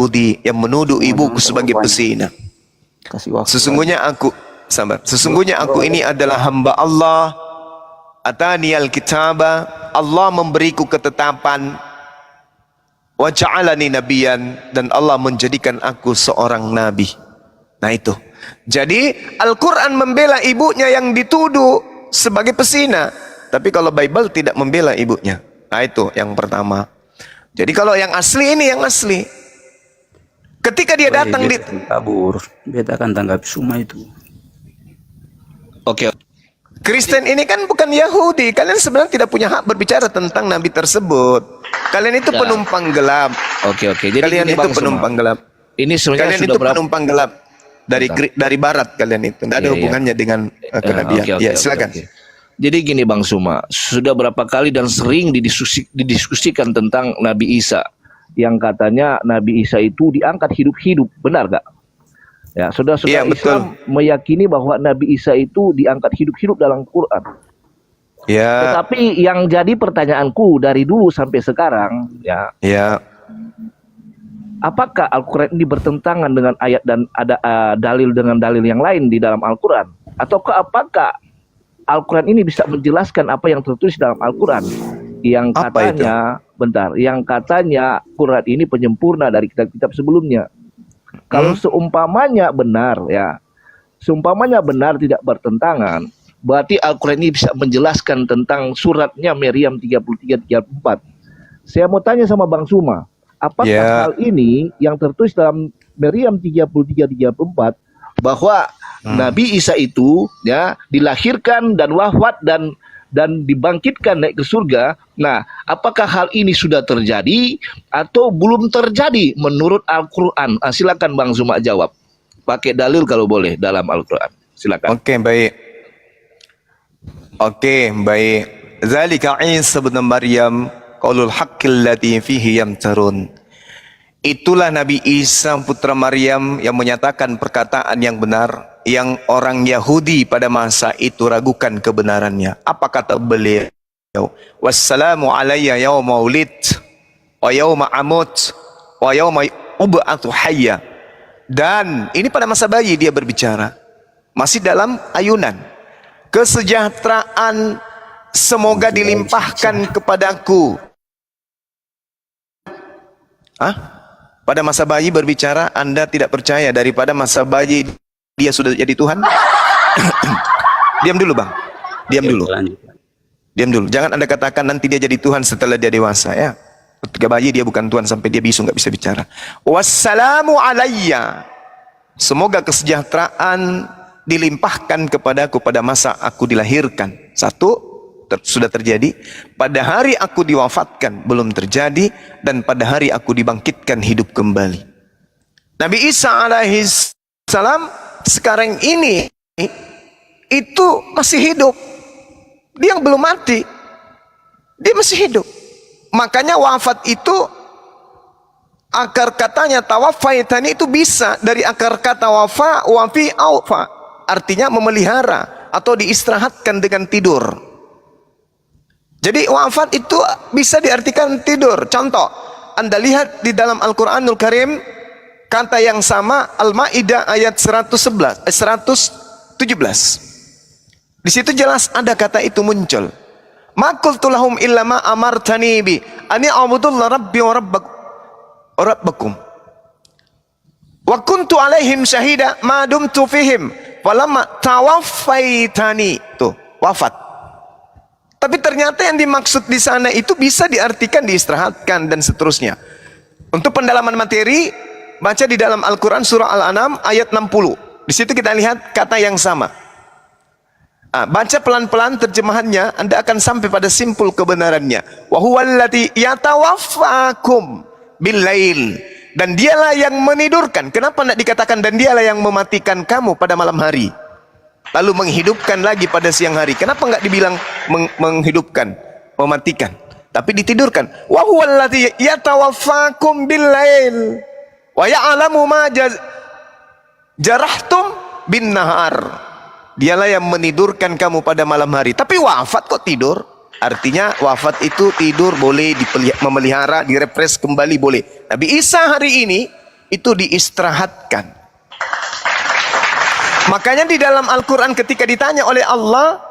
Yahudi yang menuduh ibuku sebagai pesina. Sesungguhnya aku ini adalah hamba Allah. Atani al-kitaba, Allah memberiku ketetapan. Wa ja'alani nabiyan, dan Allah menjadikan aku seorang nabi. Nah itu. Jadi Al-Quran membela ibunya yang dituduh sebagai pesina. Tapi kalau Bible tidak membela ibunya. Nah itu yang pertama. Jadi kalau yang asli ini yang asli. Ketika dia datang di kabur, beta akan tanggapi semua itu. Oke. Kristen ini kan bukan Yahudi. Kalian sebenarnya tidak punya hak berbicara tentang nabi tersebut. Kalian itu penumpang gelap. Oke. Jadi kalian itu penumpang gelap. Ini sebenarnya kalian sudah itu penumpang gelap dari barat kalian itu. Tidak ada hubungannya dengan kenabian. Silakan. Jadi gini Bang Suma, sudah berapa kali dan sering didiskusikan tentang Nabi Isa, yang katanya Nabi Isa itu diangkat hidup-hidup, benar gak? Ya, saudara-saudara Islam meyakini bahwa Nabi Isa itu diangkat hidup-hidup dalam Quran. Ya. Tetapi yang jadi pertanyaanku dari dulu sampai sekarang, apakah Al-Quran ini bertentangan dengan ayat dan ada dalil dengan dalil yang lain di dalam Al-Quran? Ataukah apakah Al-Quran ini bisa menjelaskan apa yang tertulis dalam Al-Quran? Yang katanya, yang katanya Quran ini penyempurna dari kitab-kitab sebelumnya. Kalau seumpamanya benar, seumpamanya benar tidak bertentangan, berarti Al-Quran ini bisa menjelaskan tentang suratnya Maryam 33-34. Saya mau tanya sama Bang Suma, apakah hal ini yang tertulis dalam Maryam 33-34 bahwa Nabi Isa itu dilahirkan dan wafat dan dibangkitkan naik ke surga. Nah, apakah hal ini sudah terjadi atau belum terjadi menurut Al-Quran? Silakan Bang Suma jawab. Pakai dalil kalau boleh dalam Al-Quran. Silakan. Oke, baik. Zalika Isa bin Maryam qaulul haqqil ladzi fihi yamtarun. Itulah Nabi Isa putra Maryam yang menyatakan perkataan yang benar, yang orang Yahudi pada masa itu ragukan kebenarannya. Apa kata beliau? Wassalamu alayya yawma ulid wa yawma amut wa yawma ub'atsu hayya. Dan ini pada masa bayi dia berbicara. Masih dalam ayunan. Kesejahteraan semoga dilimpahkan kepadaku. Pada masa bayi berbicara, Anda tidak percaya daripada masa bayi dia sudah jadi Tuhan? Diam dulu Bang. Diam dulu. Jangan Anda katakan nanti dia jadi Tuhan setelah dia dewasa ya. Ketika bayi dia bukan Tuhan sampai dia bisu nggak bisa bicara. Wassalamu alayya. Semoga kesejahteraan dilimpahkan kepadaku pada masa aku dilahirkan. Sudah terjadi. Pada hari aku diwafatkan belum terjadi, dan pada hari aku dibangkitkan hidup kembali. Nabi Isa alaihi salam sekarang ini itu masih hidup. Dia belum mati. Dia masih hidup. Makanya wafat itu akar katanya tawaffaitani itu bisa dari akar kata wafi aufa. Artinya memelihara atau diistirahatkan dengan tidur. Jadi wafat itu bisa diartikan tidur. Contoh, Anda lihat di dalam Al-Quranul Karim, kata yang sama, Al-Ma'idah ayat 117. Di situ jelas ada kata itu muncul. Ma qultu lahum illa ma amartani bi ani a'budullah rabbi wa rabbakum. Wa kuntu alaihim syahida ma dumtu fihim falamma tawaffaitani. Tuh, wafat. Tapi ternyata yang dimaksud di sana itu bisa diartikan diistirahatkan dan seterusnya. Untuk pendalaman materi, baca di dalam Al-Quran surah Al-An'am ayat 60. Di situ kita lihat kata yang sama. Baca pelan-pelan terjemahannya, Anda akan sampai pada simpul kebenarannya. Wa huwallazi yatawaffakum bil-lail. Dan dialah yang menidurkan. Kenapa tidak dikatakan dan dialah yang mematikan kamu pada malam hari? Lalu menghidupkan lagi pada siang hari. Kenapa enggak dibilang menghidupkan, mematikan, tapi ditidurkan? Wa huwallazi yatawaffakum bil-lail wa ya'lamu ma jarahtum bin nahar. Dialah yang menidurkan kamu pada malam hari. Tapi wafat kok tidur? Artinya wafat itu tidur boleh, memelihara, direfresh kembali boleh. Nabi Isa hari ini itu diistirahatkan. Makanya di dalam Al-Quran ketika ditanya oleh Allah,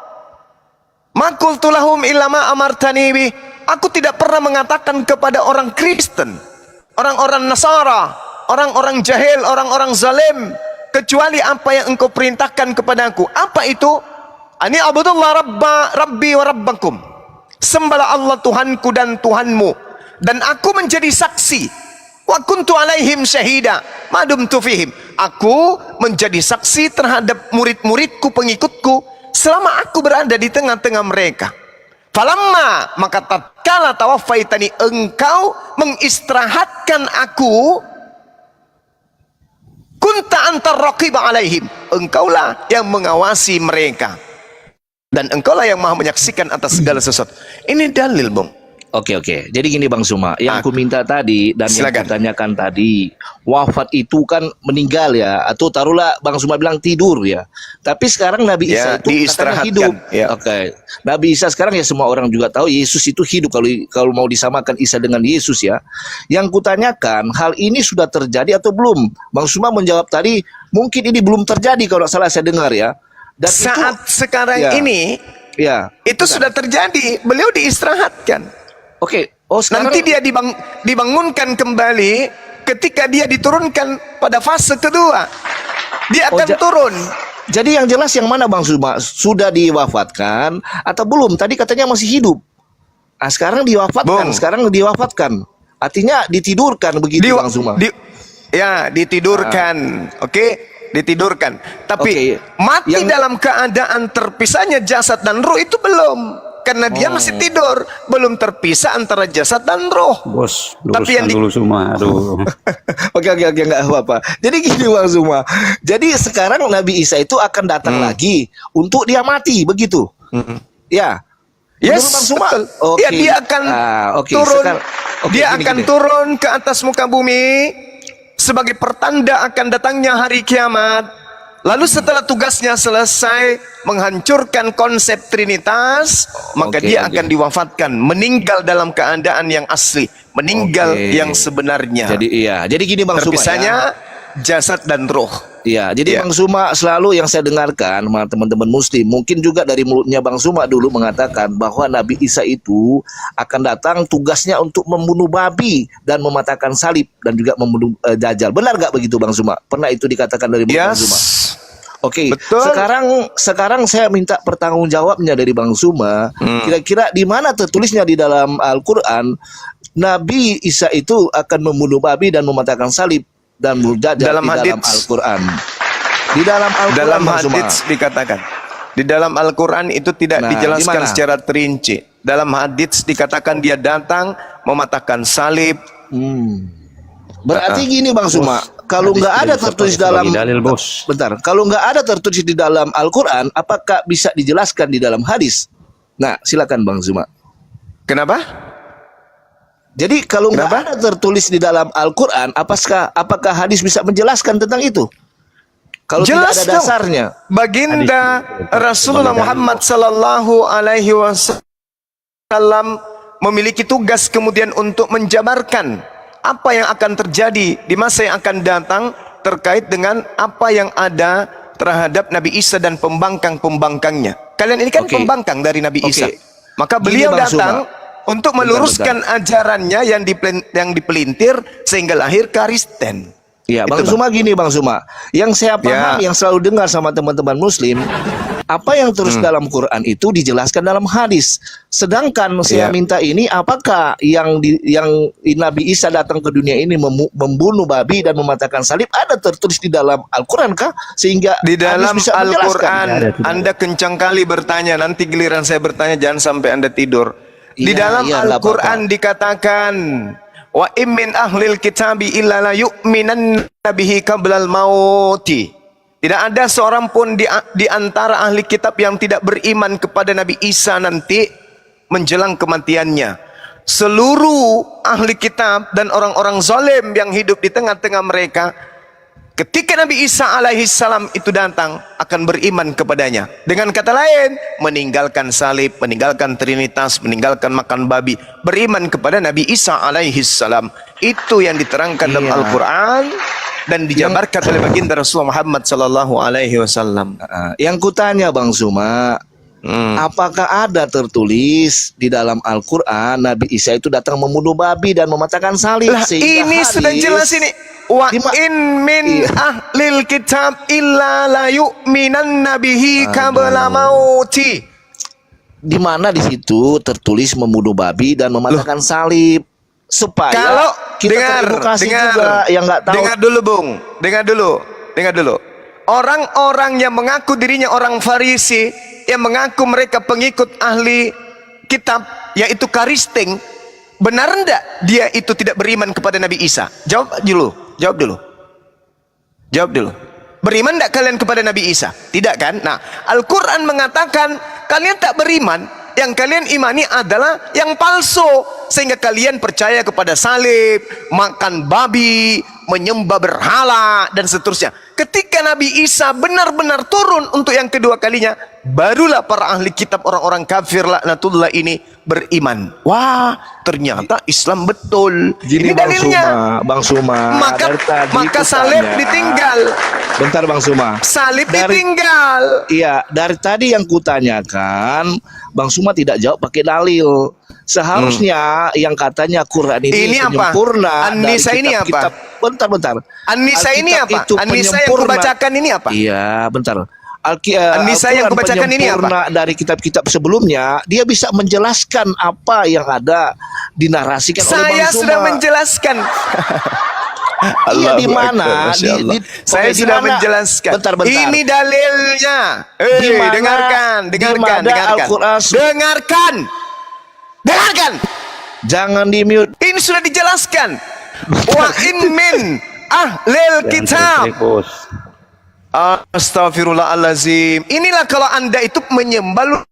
ma qultu lahum illa ma amartani bih, aku tidak pernah mengatakan kepada orang Kristen, orang-orang Nasara, orang-orang jahil, orang-orang zalim, kecuali apa yang engkau perintahkan kepadaku. Apa itu? Ani abudullah rabbi wa rabbakum, sembahlah Allah Tuhanku dan Tuhanmu, dan aku menjadi saksi. Wa kuntu alaihim syahida madumtu fihim, aku menjadi saksi terhadap murid-muridku, pengikutku, selama aku berada di tengah-tengah mereka. Falamma, maka tatkala tawaffaitani, engkau mengistirahatkan aku, kunta antar raqiba alaihim, engkaulah yang mengawasi mereka, dan engkaulah yang maha menyaksikan atas segala sesuatu. Ini dalil, Bung. Oke. Jadi gini Bang Suma, yang aku minta tadi dan yang aku tanyakan tadi, wafat itu kan meninggal ya, atau taruhlah Bang Suma bilang tidur ya. Tapi sekarang Nabi Isa itu katanya hidup. Ya. Oke. Nabi Isa sekarang ya semua orang juga tahu Yesus itu hidup, kalau mau disamakan Isa dengan Yesus ya. Yang kutanyakan, hal ini sudah terjadi atau belum? Bang Suma menjawab tadi, mungkin ini belum terjadi kalau salah saya dengar ya. Dan saat itu, sekarang ini itu sudah terjadi, beliau diistirahatkan. Oke. Oh, sekarang nanti dia dibangunkan kembali ketika dia diturunkan pada fase kedua. Dia akan turun. Jadi yang jelas yang mana Bang Suma? Sudah diwafatkan atau belum? Tadi katanya masih hidup. Ah, sekarang diwafatkan. Sekarang diwafatkan. Artinya ditidurkan begitu Bang Suma. Ditidurkan. Oke, ditidurkan. Tapi mati dalam keadaan terpisahnya jasad dan ruh itu belum. Karena dia masih tidur, belum terpisah antara jasad dan roh. Bos, tapi yang dulu Suma, aduh. Oke, nggak apa-apa. Jadi gini Bang Suma. Jadi sekarang Nabi Isa itu akan datang lagi untuk dia mati, begitu? Ya. Yes, Bang Suma. Ya, dia akan turun. Dia akan turun ke atas muka bumi sebagai pertanda akan datangnya hari kiamat. Lalu setelah tugasnya selesai menghancurkan konsep Trinitas, maka dia akan diwafatkan, meninggal dalam keadaan yang asli, meninggal yang sebenarnya. Jadi gini Bang Suma, terpisahnya jasad dan roh. Iya, jadi Bang Suma selalu yang saya dengarkan sama teman-teman muslim, mungkin juga dari mulutnya Bang Suma dulu mengatakan bahwa Nabi Isa itu akan datang tugasnya untuk membunuh babi dan mematahkan salib dan juga membunuh Dajjal. Benar gak begitu Bang Suma? Pernah itu dikatakan dari mulut Bang Suma? Oke, sekarang saya minta pertanggungjawabnya dari Bang Suma. Kira-kira di mana tertulisnya di dalam Al-Quran Nabi Isa itu akan membunuh babi dan mematahkan salib dan Dajjal dalam Al-Quran? Di dalam Al-Quran dalam hadits dikatakan. Di dalam Al-Quran itu tidak dijelaskan secara terinci. Dalam hadits dikatakan dia datang mematahkan salib. Berarti gini Bang Suma, kalau nggak ada tertulis dalam dalil, bos. Bentar, kalau nggak ada tertulis di dalam Al-Quran, apakah bisa dijelaskan di dalam hadis? Nah, silakan Bang Suma. Kenapa? Jadi kalau nggak ada tertulis di dalam Al-Quran, apakah hadis bisa menjelaskan tentang itu? Kalau jelas tidak ada dasarnya. Baginda Rasulullah Muhammad sallallahu alaihi wasallam memiliki tugas kemudian untuk menjabarkan apa yang akan terjadi di masa yang akan datang terkait dengan apa yang ada terhadap Nabi Isa dan pembangkang-pembangkangnya. Kalian ini kan pembangkang dari Nabi Isa. Maka beliau datang untuk meluruskan ajarannya yang dipelintir sehingga lahir Kristen. Ya, Bang Suma gini Bang Suma, yang saya paham, yang selalu dengar sama teman-teman muslim, apa yang terus dalam Quran itu dijelaskan dalam hadis. Sedangkan saya minta ini, apakah yang Nabi Isa datang ke dunia ini membunuh babi dan mematahkan salib ada tertulis di dalam Al-Quran kah? Sehingga di dalam Al-Quran Anda kencang kali bertanya, nanti giliran saya bertanya jangan sampai Anda tidur. Di dalam Al-Quran dikatakan, wa immin ahlil kitabi illa la yu'minan bihi qablal mauti. Tidak ada seorang pun di antara ahli kitab yang tidak beriman kepada Nabi Isa nanti menjelang kematiannya. Seluruh ahli kitab dan orang-orang zalim yang hidup di tengah-tengah mereka, ketika Nabi Isa alaihissalam itu datang, akan beriman kepadanya. Dengan kata lain, meninggalkan salib, meninggalkan Trinitas, meninggalkan makan babi, beriman kepada Nabi Isa alaihissalam. Itu yang diterangkan dalam Iya. Al-Quran dan dijabarkan oleh baginda Rasulullah Muhammad sallallahu alaihi wasallam. Yang kutanya Bang Zuma, apakah ada tertulis di dalam Al-Quran Nabi Isa itu datang membunuh babi dan mematahkan salib? Lah Sehingga ini sudah hadis- jelas ini. Wa Di ma- in min Iya. ahlil kitab illa la yu'minan nabihi qabla mauti. di mana di situ tertulis membunuh babi dan mematahkan salib supaya Kalau kita teredukasi juga yang nggak tahu. dengar dulu Bung, dengar dulu. Orang-orang yang mengaku dirinya orang Farisi, yang mengaku mereka pengikut ahli kitab, yaitu Karisting, benar enggak dia itu tidak beriman kepada Nabi Isa? Jawab dulu. Beriman enggak kalian kepada Nabi Isa? Tidak kan? Nah, Al-Quran mengatakan kalian tak beriman, yang kalian imani adalah yang palsu, sehingga kalian percaya kepada salib, makan babi, menyembah berhala dan seterusnya. Ketika Nabi Isa benar-benar turun untuk yang kedua kalinya, barulah para ahli kitab, orang-orang kafir laknatullah ini beriman. Wah, ternyata Islam betul. Gini Ini dalilnya. Bang Suma, dari tadi Maka itu salib tanya. ditinggal. Bentar Bang Suma. Salib Dari- ditinggal. Iya, dari tadi yang kutanyakan, Bang Suma tidak jawab pakai dalil. Seharusnya yang katanya Quran ini Ini apa? penyempurna dari An-Nisa ini apa? kitab-kitab. Bentar. An-Nisa ini Alkitab apa? itu An-Nisa yang penyempurna. kubacakan ini apa? Iya, bentar. An-Nisa yang Al-Quran kubacakan ini apa? penyempurna dari kitab-kitab sebelumnya, dia bisa menjelaskan apa yang ada dinarasikan oleh Bang Saya Suma. sudah menjelaskan. Iya, di mana? Masya Allah. Saya Oke, di sudah mana? menjelaskan. Bentar. Ini dalilnya. Di mana- Dengarkan. di mana Al-Quran- Dengarkan. Jangan di-mute. Ini sudah dijelaskan. Wa in min ahlil kitab. Astagfirullahalazim. Inilah kalau Anda itu menyembah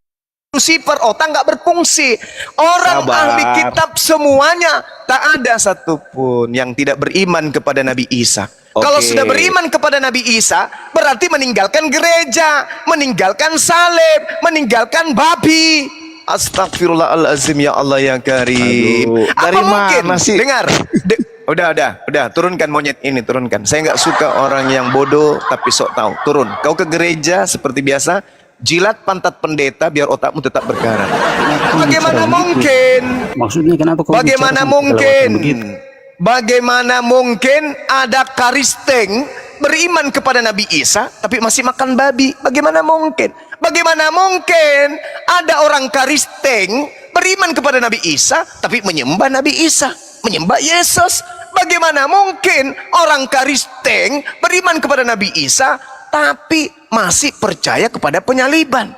Lucifer, otak nggak berfungsi. Orang Sabar. ahli kitab semuanya tak ada satupun yang tidak beriman kepada Nabi Isa. Oke. Kalau sudah beriman kepada Nabi Isa, berarti meninggalkan gereja, meninggalkan salib, meninggalkan babi. Astagfirullahalazim, ya Allah ya Karim. Aduh, Apa dari mungkin? mana sih? Dengar. Udah, turunkan monyet ini, turunkan. Saya nggak suka orang yang bodoh tapi sok tahu. Turun. Kau ke gereja seperti biasa, jilat pantat pendeta biar otakmu tetap berkarat. Bagaimana mungkin? Maksudnya kenapa kau Bagaimana bicara mungkin? begitu? Bagaimana mungkin ada Karisteng beriman kepada Nabi Isa tapi masih makan babi? Bagaimana mungkin? Bagaimana mungkin ada orang Karisteng beriman kepada Nabi Isa tapi menyembah Nabi Isa, menyembah Yesus? Bagaimana mungkin orang Karisteng beriman kepada Nabi Isa tapi masih percaya kepada penyaliban?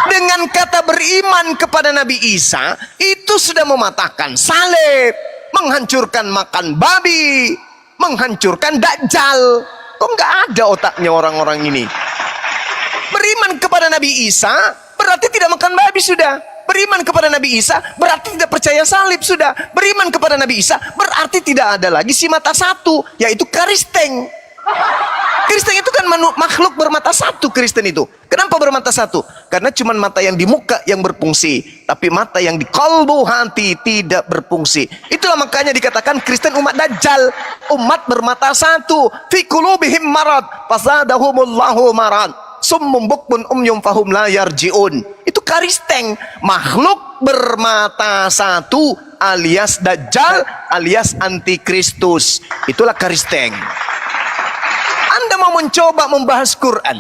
Dengan kata beriman kepada Nabi Isa, itu sudah mematahkan salib, menghancurkan makan babi, menghancurkan Dajjal. Kok nggak ada otaknya orang-orang ini? Beriman kepada Nabi Isa berarti tidak makan babi sudah. Beriman kepada Nabi Isa berarti tidak percaya salib sudah. Beriman kepada Nabi Isa berarti tidak ada lagi si mata satu, yaitu Karisteng. Kristen itu kan makhluk bermata satu. Kristen itu kenapa bermata satu? Karena cuma mata yang di muka yang berfungsi, tapi mata yang di kalbu hati tidak berfungsi. Itulah makanya dikatakan Kristen umat Dajjal, umat bermata satu. Fi qulubihim marad fasadahumullahu marad summum bukmun umyum fahum la yarjiun. Itu Karisteng, makhluk bermata satu alias Dajjal alias antikristus. Itulah Karisteng. Anda mau mencoba membahas Quran,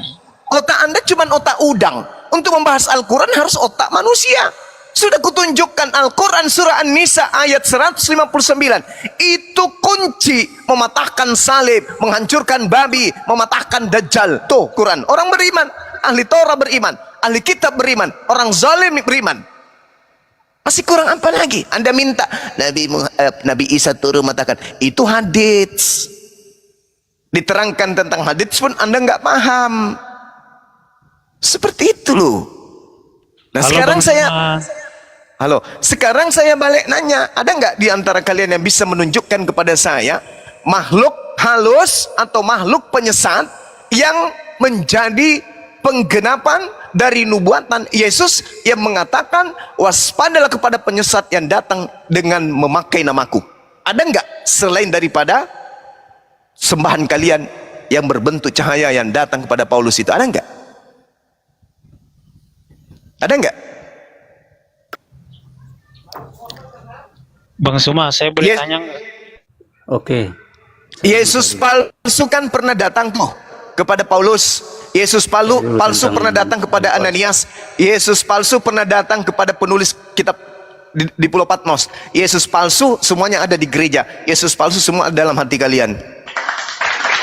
otak Anda cuma otak udang. Untuk membahas Al-Quran harus otak manusia. Sudah kutunjukkan Al-Quran surah An-Nisa ayat 159. Itu kunci mematahkan salib, menghancurkan babi, mematahkan Dajjal. Tuh Quran. Orang beriman, ahli Torah beriman, ahli kitab beriman, orang zalim beriman. Masih kurang apa lagi? Anda minta Nabi Isa turun mengatakan itu hadits. Diterangkan tentang hadits pun Anda nggak paham. Seperti itu loh. Nah, sekarang saya balik nanya, ada nggak di antara kalian yang bisa menunjukkan kepada saya makhluk halus atau makhluk penyesat yang menjadi penggenapan dari nubuatan Yesus yang mengatakan waspadalah kepada penyesat yang datang dengan memakai namaku. Ada enggak selain daripada sembahan kalian yang berbentuk cahaya yang datang kepada Paulus itu? Ada enggak? Ada enggak? Bang Suma, saya boleh tanya nggak? Oke. Yesus palsu kan pernah datang tuh kepada Paulus. Yesus palsu pernah datang kepada Ananias. Yesus palsu pernah datang kepada penulis kitab di Pulau Patmos. Yesus palsu semuanya ada di gereja. Yesus palsu semua ada dalam hati kalian.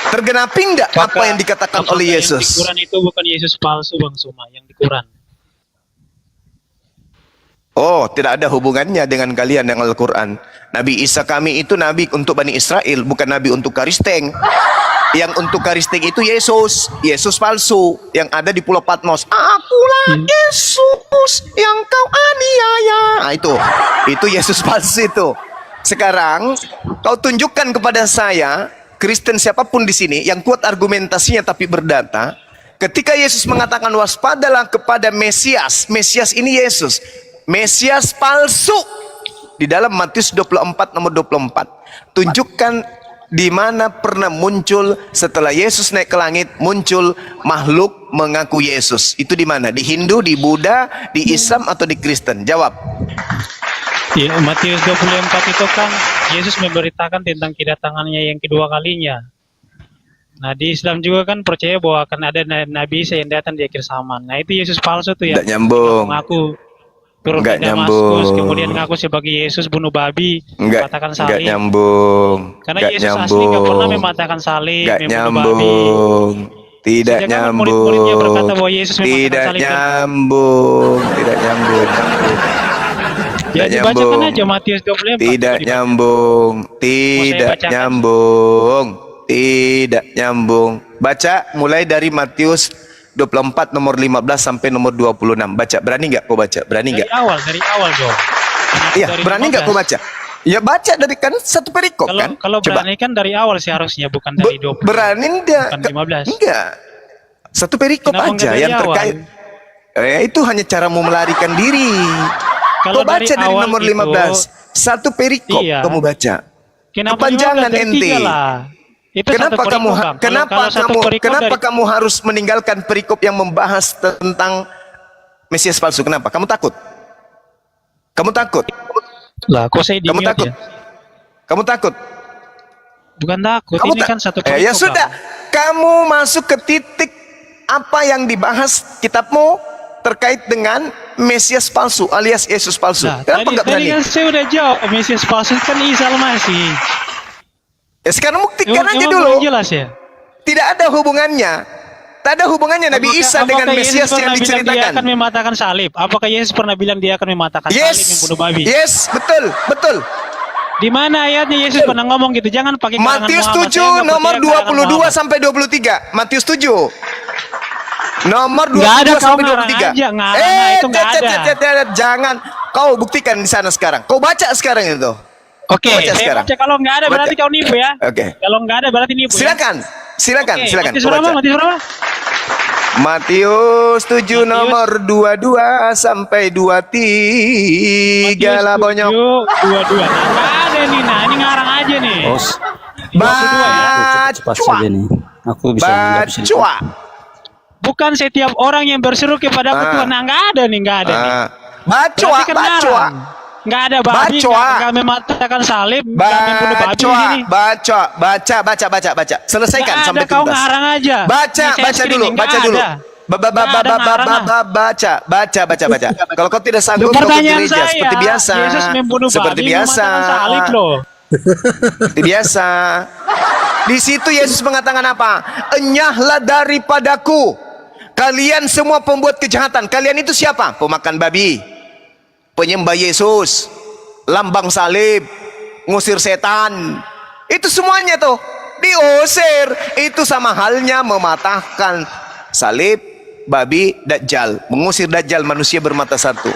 Tergenapi enggak apa yang dikatakan oleh Yesus? Yang di Quran itu bukan Yesus palsu, Bang Suma, yang di Quran. Oh, tidak ada hubungannya dengan kalian yang Al-Quran. Nabi Isa kami itu nabi untuk Bani Israel, bukan nabi untuk Karisteng. Yang untuk Karisteng itu Yesus. Yesus palsu yang ada di Pulau Patmos. Akulah Yesus yang kau aniaya. Nah, itu Yesus palsu itu. Sekarang kau tunjukkan kepada saya, Kristen siapapun di sini yang kuat argumentasinya tapi berdata, ketika Yesus mengatakan waspadalah kepada Mesias. Mesias ini Yesus. Mesias palsu di dalam Matius 24 nomor 24. Tunjukkan di mana pernah muncul setelah Yesus naik ke langit muncul makhluk mengaku Yesus. Itu di mana? Di Hindu, di Buddha, di Islam atau di Kristen? Jawab. Ya, Matius 24 itu kan Yesus memberitakan tentang kedatangannya yang kedua kalinya. Nah, di Islam juga kan percaya bahwa akan ada Nabi Isa yang datang di akhir zaman. Nah, itu Yesus palsu tuh ya. Nggak nyambung. Mengaku turun Nggak ke Damaskus, nyambung. kemudian ngaku sebagai Yesus bunuh babi, mengatakan Nggak salib. nyambung. Karena Nggak Yesus asli nyambung. nggak pernah mematakan salib, Nggak membunuh babi. nyambung. Tidak Sejak kapan nyambung. murid-muridnya berkata bahwa Yesus mematakan Tidak salib? nyambung. Tidak nyambung. Ya, Tidak dibacakan nyambung. aja Matius 24. Tidak Dibaca. nyambung. Tidak bacakan? nyambung. Tidak nyambung. Baca mulai dari Matius 24 nomor 15 sampai nomor 26. Baca. Berani nggak kau baca? Berani nggak? Dari awal dong. Iya, Dari berani nggak 15. kau baca? Ya baca dari kan satu perikop kan? Kalau Coba. berani kan dari awal seharusnya, bukan dari 20. Berani enggak? Bukan 15. Enggak. Satu perikop Kenapa aja enggak dari yang awal? terkait. Itu hanya caramu melarikan diri. Kalau Kau baca dari awal nomor itu, 15. Satu perikop Iya. kamu baca. Kenapa Kepanjangan 15 dari ente. 3 lah? Itu Kenapa satu kamu perikop, Bang. kenapa kamu harus meninggalkan perikop yang membahas tentang Mesias palsu? Kenapa? Kamu takut? Kamu takut? Lah, kok saya Kamu dimute takut? ya? Kamu takut? Bukan takut, Kamu ini kan satu perikop. ya sudah, Bang. kamu masuk ke titik apa yang dibahas kitabmu terkait dengan Mesias palsu alias Yesus palsu. Nah, Kenapa nggak tadi berani? kan saya udah jawab, Mesias palsu kan Isa Al-Masih. Ya sekarang buktikan aja Emang dulu. kurang jelas ya? Tidak ada hubungannya. Tak ada hubungannya Nabi Isa dengan Apakah Yesus Mesias yang pernah bilang dia diceritakan. akan mematahkan salib? Apakah Yesus pernah bilang dia akan mematahkan salib yang bunuh babi? Yes, betul, betul. Di mana ayatnya Yesus pernah ngomong gitu? Jangan pakai kalangan Matius Muhammad. 7 Saya nggak nomor percaya kalangan 22 Muhammad. sampai 23. Matius 7. Nomor Nggak ada, 22 kau sampai ngarang 23. aja, ngarang, itu nggak ada. Jangan. Kau buktikan di sana sekarang. Kau baca sekarang itu. Oke, Baca saya sekarang. baca. Kalau nggak ada Baca. berarti kau nipu ya. Oke. Kalau nggak ada berarti nipu. Silakan. Silakan, Ya? Oke, silakan. Matius Kau berapa? baca. Matius berapa? Matius 7 nomor 22 sampai 23 lah bonyok. 22. Nah, nggak ada nih. Nah, ini ngarang aja nih. Bos, cepat Baca. saja nih. Aku bisa menanggapi sedikit. Baca. Bukan setiap orang yang berseru kepada aku Tuhan. Nah, nggak ada nih, nggak ada nih. Baca, Berarti kan baca. ngarang. Nggak ada babi, Baca. nggak mematahkan salib, nggak membunuh babi di sini. Baca. Selesaikan Nggak sampai ada, kau tuntas. ngarang aja. Baca, Ini saya baca dulu, screening, baca nggak dulu. ada. Baca. Kalau kau tidak sanggup, kau ke Pertanyaan gereja saya, seperti biasa. Yesus membunuh Seperti babi, biasa. mematahkan salib loh. Seperti biasa. Di situ Yesus mengatakan apa? Enyahlah daripadaku, kalian semua pembuat kejahatan. Kalian itu siapa? Pemakan babi, penyembah Yesus, lambang salib, ngusir setan. Itu semuanya tuh diusir. Itu sama halnya mematahkan salib, babi, dajjal, mengusir dajjal, manusia bermata satu.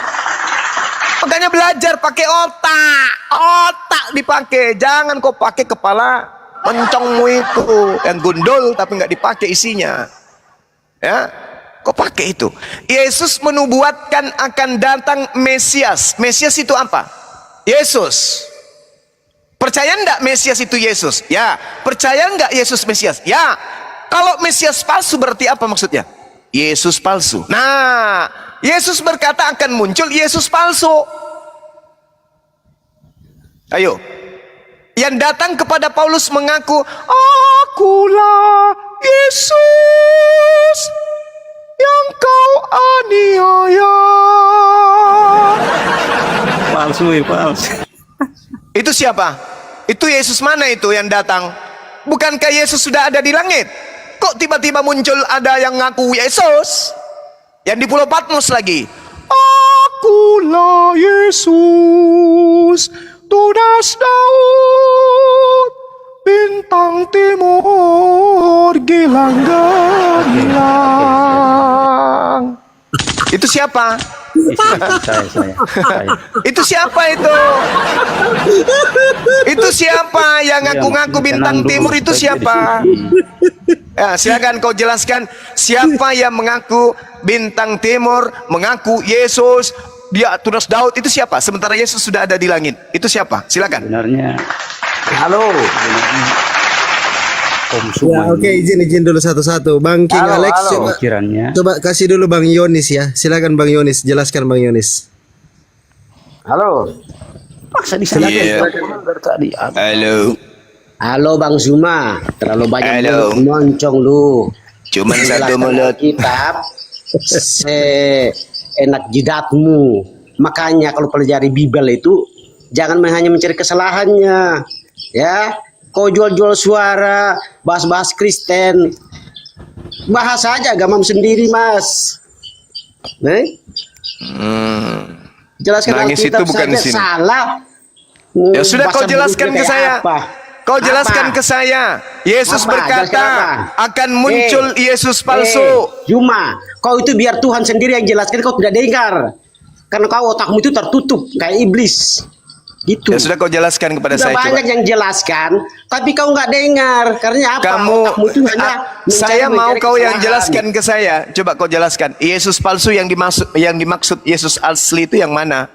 Makanya belajar pakai otak dipakai. Jangan kau pakai kepala mencongmu itu yang gundul tapi nggak dipakai isinya. Ya, Kok pakai itu? Yesus menubuatkan akan datang Mesias. Mesias itu apa? Yesus. Percaya enggak Mesias itu Yesus? Ya. Percaya enggak Yesus Mesias? Ya. Kalau Mesias palsu berarti apa maksudnya? Yesus palsu. Nah, Yesus berkata akan muncul Yesus palsu. Ayo. Yang datang kepada Paulus mengaku, akulah Yesus yang kau aniaya. Palsu, palsu. Itu siapa? Itu Yesus mana itu yang datang? Bukankah Yesus sudah ada di langit? Kok tiba-tiba muncul ada yang ngaku Yesus? Yang di Pulau Patmos lagi. Akulah Yesus, tunas Daud, bintang timur, gilang gemilang. Itu siapa? Saya. Itu siapa itu? Itu siapa yang ngaku-ngaku bintang timur itu siapa? Ya, silakan kau jelaskan siapa yang mengaku bintang timur, mengaku Yesus, dia tunas Daud itu siapa? Sementara Yesus sudah ada di langit. Itu siapa? Silakan. Sebenarnya Halo. Ya, oke, izin dulu satu-satu. Bang King Alex, coba kasih dulu Bang Yonis ya. Silakan Bang Yonis, jelaskan Bang Yonis. Halo. Paksa di sana. Iya. Halo. Halo Bang Zuma. Terlalu banyak Halo. moncong lu. Cuman satu Jelaskan mulut. kitab enak jidatmu. Makanya kalau pelajari Bible itu jangan hanya mencari kesalahannya. Ya, kau jual-jual suara, bahas-bahas Kristen. Bahas aja agamamu sendiri, Mas. Jelaskan Nangis Alkitab itu bukan saja di sini. salah. Ya sudah kau Bahasa jelaskan buruknya ke kayak saya. apa? Kau jelaskan Apa? ke saya. Yesus Apa? berkata Jelaskan apa? akan muncul Yesus palsu. Cuma kau itu biar Tuhan sendiri yang jelaskan, kau tidak dengar. Karena kau otakmu itu tertutup kayak iblis. Gitu. Ya sudah kau jelaskan kepada Sudah saya banyak coba. yang jelaskan, tapi kau nggak dengar. Karena apa? Kamu, Otakmu itu hanya saya mau mencari kau yang kesalahan. jelaskan ke saya. Coba kau jelaskan. Yesus palsu yang dimaksud Yesus asli itu yang mana?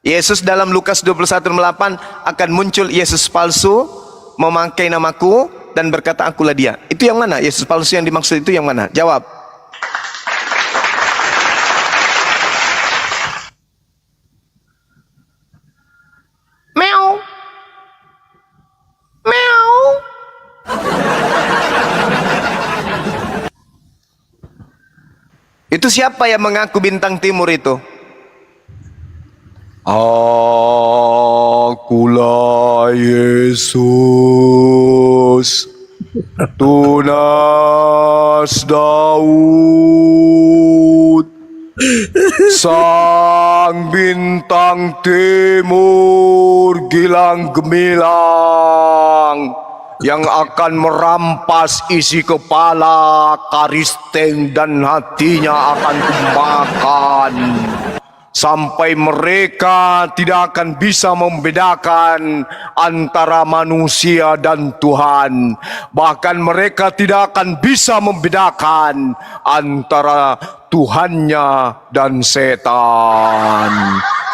Yesus dalam Lukas 21:8 akan muncul Yesus palsu memakai namaku dan berkata akulah dia. Itu yang mana? Yesus palsu yang dimaksud itu yang mana? Jawab. Meow. Meow. Itu siapa yang mengaku bintang timur itu? Akulah Yesus, tunas Daud, sang bintang timur gilang gemilang, yang akan merampas isi kepala Karisteng dan hatinya akan kumakan. Sampai mereka tidak akan bisa membedakan antara manusia dan Tuhan. Bahkan mereka tidak akan bisa membedakan antara Tuhannya dan setan.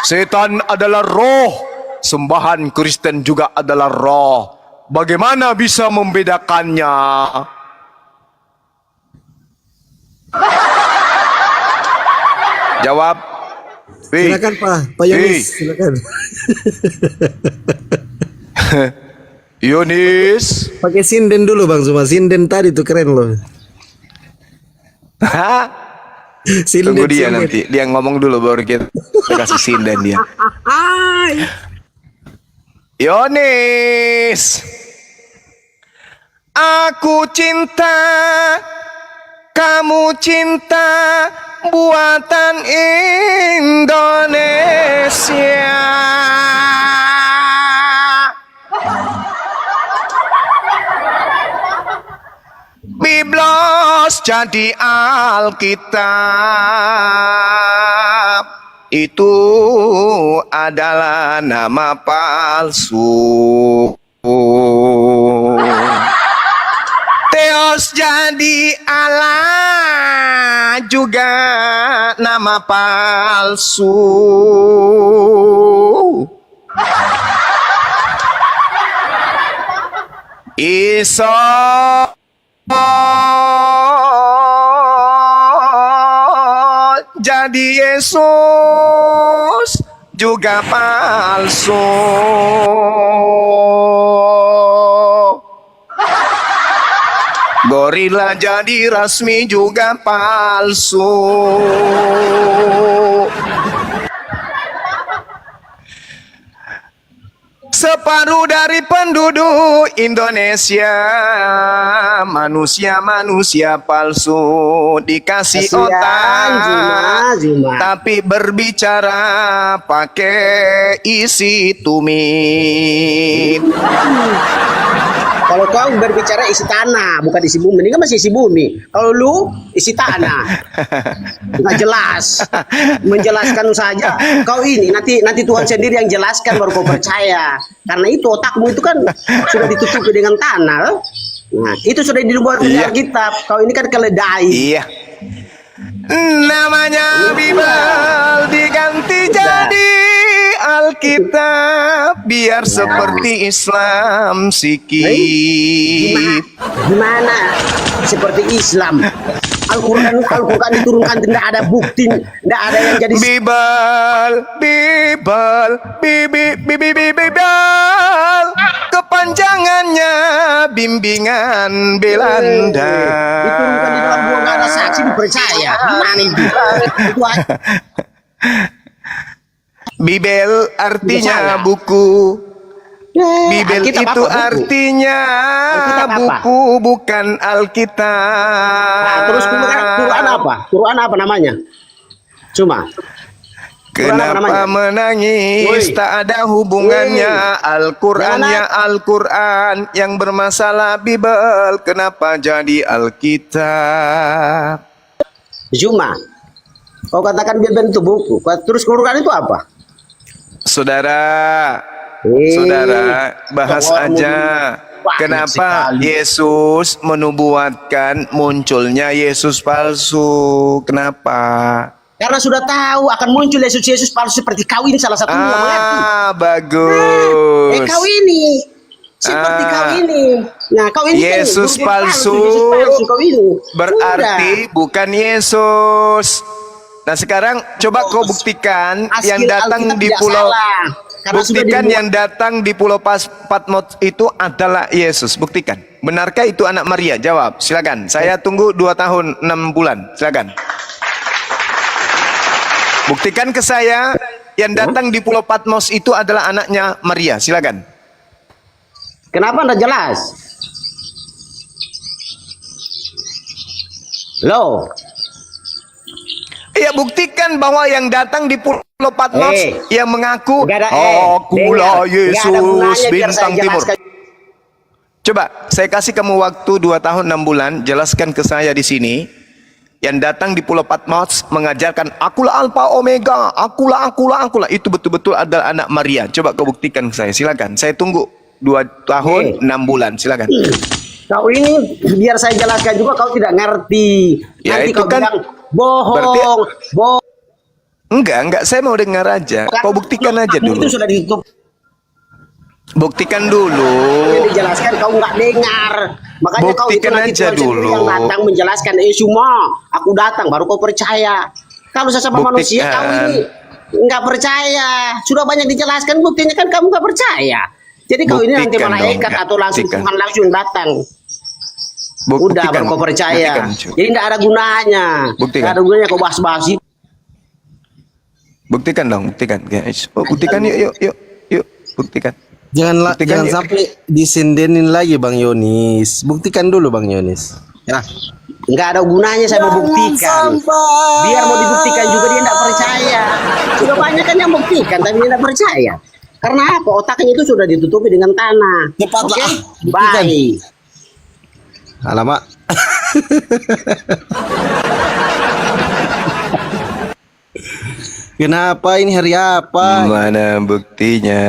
Setan adalah roh, sembahan Kristen juga adalah roh. Bagaimana bisa membedakannya? Jawab. Silakan Pak Yonis, silakan. Yonis. Pakai sinden dulu Bang Zuma, sinden tadi tuh keren loh. Hah? Sinden, Tunggu dia sinden. nanti. Dia ngomong dulu baru kita kasih sinden dia. Yonis. Aku cinta, kamu cinta, buatan Indonesia. Biblos jadi Alkitab, itu adalah nama palsu. Teos jadi Allah, juga nama palsu. Isa jadi Yesus juga palsu. Gorila jadi resmi juga palsu. Separuh dari penduduk Indonesia manusia-manusia palsu, dikasih Kasihan, otak Zuma. tapi berbicara pakai isi tumit. Kalau kau berbicara isi tanah, bukan isi bumi. Ini kan masih isi bumi. Kalau lu isi tanah, nggak jelas. Menjelaskan saja. Kau ini nanti Tuhan sendiri yang jelaskan baru kau percaya. Karena itu otakmu itu kan sudah ditutupi dengan tanah. Nah, itu sudah di luar Alkitab. Kau ini kan keledai. Iya. Namanya Bible diganti jadi Alkitab biar seperti Islam sikit. Gimana? Seperti Islam. Al-Quran diturunkan tidak ada bukti, tidak ada yang jadi Bible, kepanjangannya bimbingan Belanda. diturunkan di dalam buah, nggak ada saksi dipercaya. Gimana itu? Bibel artinya Salah. buku. Bibel Alkitab itu apa, buku? artinya Alkitab apa? buku, bukan Alkitab. Nah, terus Quran apa? Quran apa namanya? Cuma Quran apa Kenapa namanya? menangis? Woi. Tak ada hubungannya. Woi. Al-Quran Jangan ya Al-Quran. Yang bermasalah Bibel. Kenapa jadi Alkitab? Cuma kau katakan Bible itu buku. Terus Quran itu apa? Saudara, bahas Orang aja. banyak Kenapa sekali. Yesus menubuatkan munculnya Yesus palsu? Kenapa? Karena sudah tahu akan muncul Yesus palsu seperti kau ini salah satunya mengerti. Bagus. Kau ini seperti kau ini. Nah, kau ini Yesus kan palsu Yesus palsu kau ini. berarti bukan Yesus. Nah sekarang coba kau buktikan Asli yang datang Alkitab di tidak pulau salah. Karena sudah buktikan dibuat. yang datang di pulau Patmos itu adalah Yesus. Buktikan. Benarkah itu anak Maria? Jawab. Silakan. Saya tunggu 2 tahun 6 bulan. Silakan. Buktikan ke saya yang datang di pulau Patmos itu adalah anaknya Maria. Silakan. Kenapa anda jelas? Loh, Ya buktikan bahwa yang datang di pulau Patmos yang mengaku nggak ada akulah dengar. Nggak ada Yesus gunanya biar saya bintang timur. jelaskan. Coba saya kasih kamu waktu 2 tahun 6 bulan, jelaskan ke saya di sini. Yang datang di pulau Patmos mengajarkan akulah Alpha Omega, akulah. Itu betul-betul adalah anak Maria. Coba kau buktikan ke saya. Silakan. Saya tunggu 2 tahun 6 bulan. Silakan. Kau ini biar saya jelaskan juga kau tidak ngerti. Ya, Nanti itu kau kan bilang bohong, bohong. Enggak, saya mau dengar aja. Kau buktikan aja dulu. Itu sudah ditutup. Buktikan dulu. Yang dijelaskan kau nggak dengar. Makanya kau itu Buktikan nanti aja Tuhan sendiri dulu. yang datang menjelaskan. Semua aku datang baru kau percaya. Kalau sesama manusia kau ini nggak percaya. Sudah banyak dijelaskan buktinya kan kamu nggak percaya. Jadi kau ini nanti Buktikan malaikat dong, atau langsung buktikan. Tuhan langsung datang. Udah Buktikan. baru kau percaya. Buktikan, cu. Jadi tidak ada gunanya. Buktikan. Tidak ada gunanya kau bahas-bahas itu. Buktikan dong, buktikan guys. Buktikan yuk, buktikan. Jangan Buktikan jangan yuk. sampai disendenin lagi Bang Yonis. Buktikan dulu Bang Yonis. Ya. Nggak ada gunanya saya mau buktikan. Biar mau dibuktikan juga dia tidak percaya. Sudah banyak kan yang buktikan tapi dia tidak percaya. Karena apa? Otaknya itu sudah ditutupi dengan tanah. Cepatlah, Oke? buktikan. Baik. Alamak. Kenapa ini hari apa? Mana buktinya?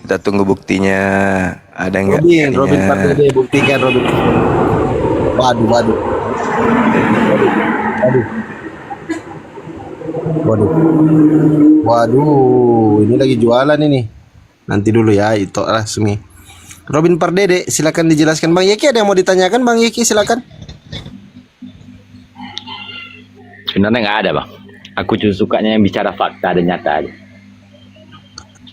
Kita tunggu buktinya. Ada nggak? Robin Pardede buktikan Robin. Waduh. Waduh. Waduh, ini lagi jualan ini. Nanti dulu ya, itu resmi. Robin Pardede, silakan dijelaskan. Bang Yeki ada yang mau ditanyakan? Bang Yeki silakan. Sebenarnya nggak ada, Bang. Aku cuma sukanya yang bicara fakta dan nyata aja.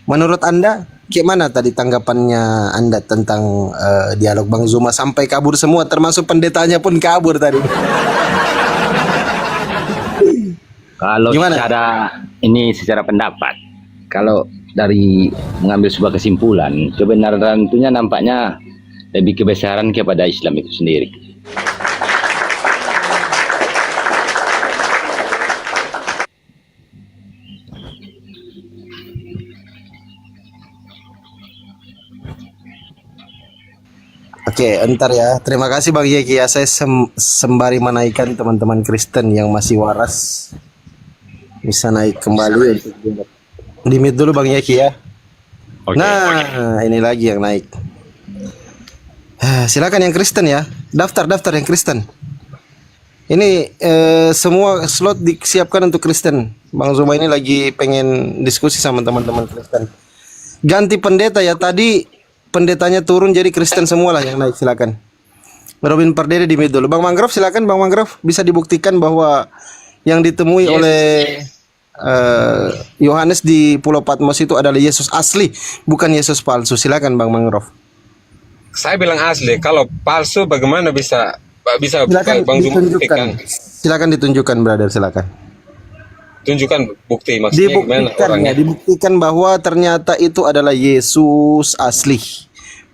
Menurut Anda, gimana tadi tanggapannya Anda tentang dialog Bang Zuma sampai kabur semua, termasuk pendetanya pun kabur tadi. Kalau Gimana? secara pendapat, kalau dari mengambil sebuah kesimpulan, kebenaran tentunya nampaknya lebih kebesaran kepada Islam itu sendiri. Oke, entar ya. Terima kasih Bang Yeki ya. Saya sembari menaikkan teman-teman Kristen yang masih waras bisa naik kembali untuk di mute dulu Bang Yeki ya. Nah, ini lagi yang naik. Silakan yang Kristen ya. Daftar yang Kristen. Ini semua slot disiapkan untuk Kristen. Bang Zuma ini lagi pengen diskusi sama teman-teman Kristen. Ganti pendeta ya. Tadi pendetanya turun jadi Kristen semua lah yang naik, silakan. Robin Pardede di mute dulu. Bang Mangrove silakan. Bang Mangrove, bisa dibuktikan bahwa yang ditemui oleh Yohanes di Pulau Patmos itu adalah Yesus asli, bukan Yesus palsu. Silakan Bang Mangrove. Saya bilang asli. Kalau palsu bagaimana bisa Silakan Bang Zuma ditunjukkan. buktikan? Silakan ditunjukkan, brother, silakan. Tunjukkan bukti maksudnya gimana orangnya? Dibuktikan bahwa ternyata itu adalah Yesus asli,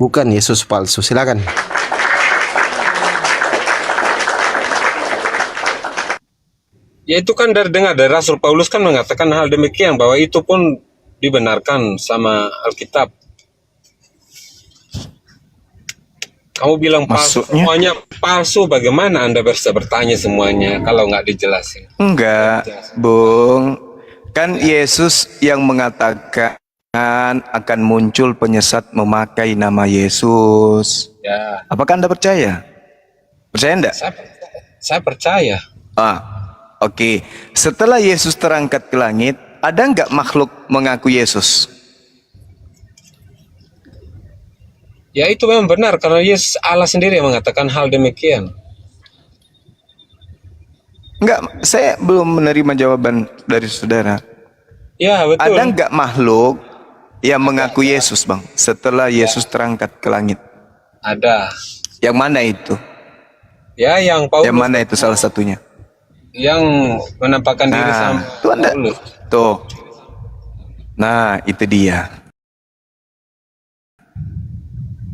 bukan Yesus palsu. Silakan. Ya itu kan dengar dari Rasul Paulus kan mengatakan hal demikian, bahwa itu pun dibenarkan sama Alkitab. Kamu bilang palsu, Maksudnya? semuanya palsu, bagaimana Anda bisa bertanya semuanya kalau nggak dijelasin? Enggak, Bung. Kan Yesus yang mengatakan akan muncul penyesat memakai nama Yesus. Ya, Apakah Anda percaya? Percaya enggak? saya percaya. Oke. Setelah Yesus terangkat ke langit, ada enggak makhluk mengaku Yesus? Ya itu memang benar, karena Yesus Allah sendiri yang mengatakan hal demikian. Enggak, saya belum menerima jawaban dari saudara. Ya betul. Ada enggak makhluk yang mengaku Yesus, Bang, setelah Yesus terangkat ke langit? Ada. Yang mana itu? Ya yang Paulus. Yang mana itu salah satunya? Yang menampakkan diri sama itu Anda. Paulus. Tuh. Nah, itu dia.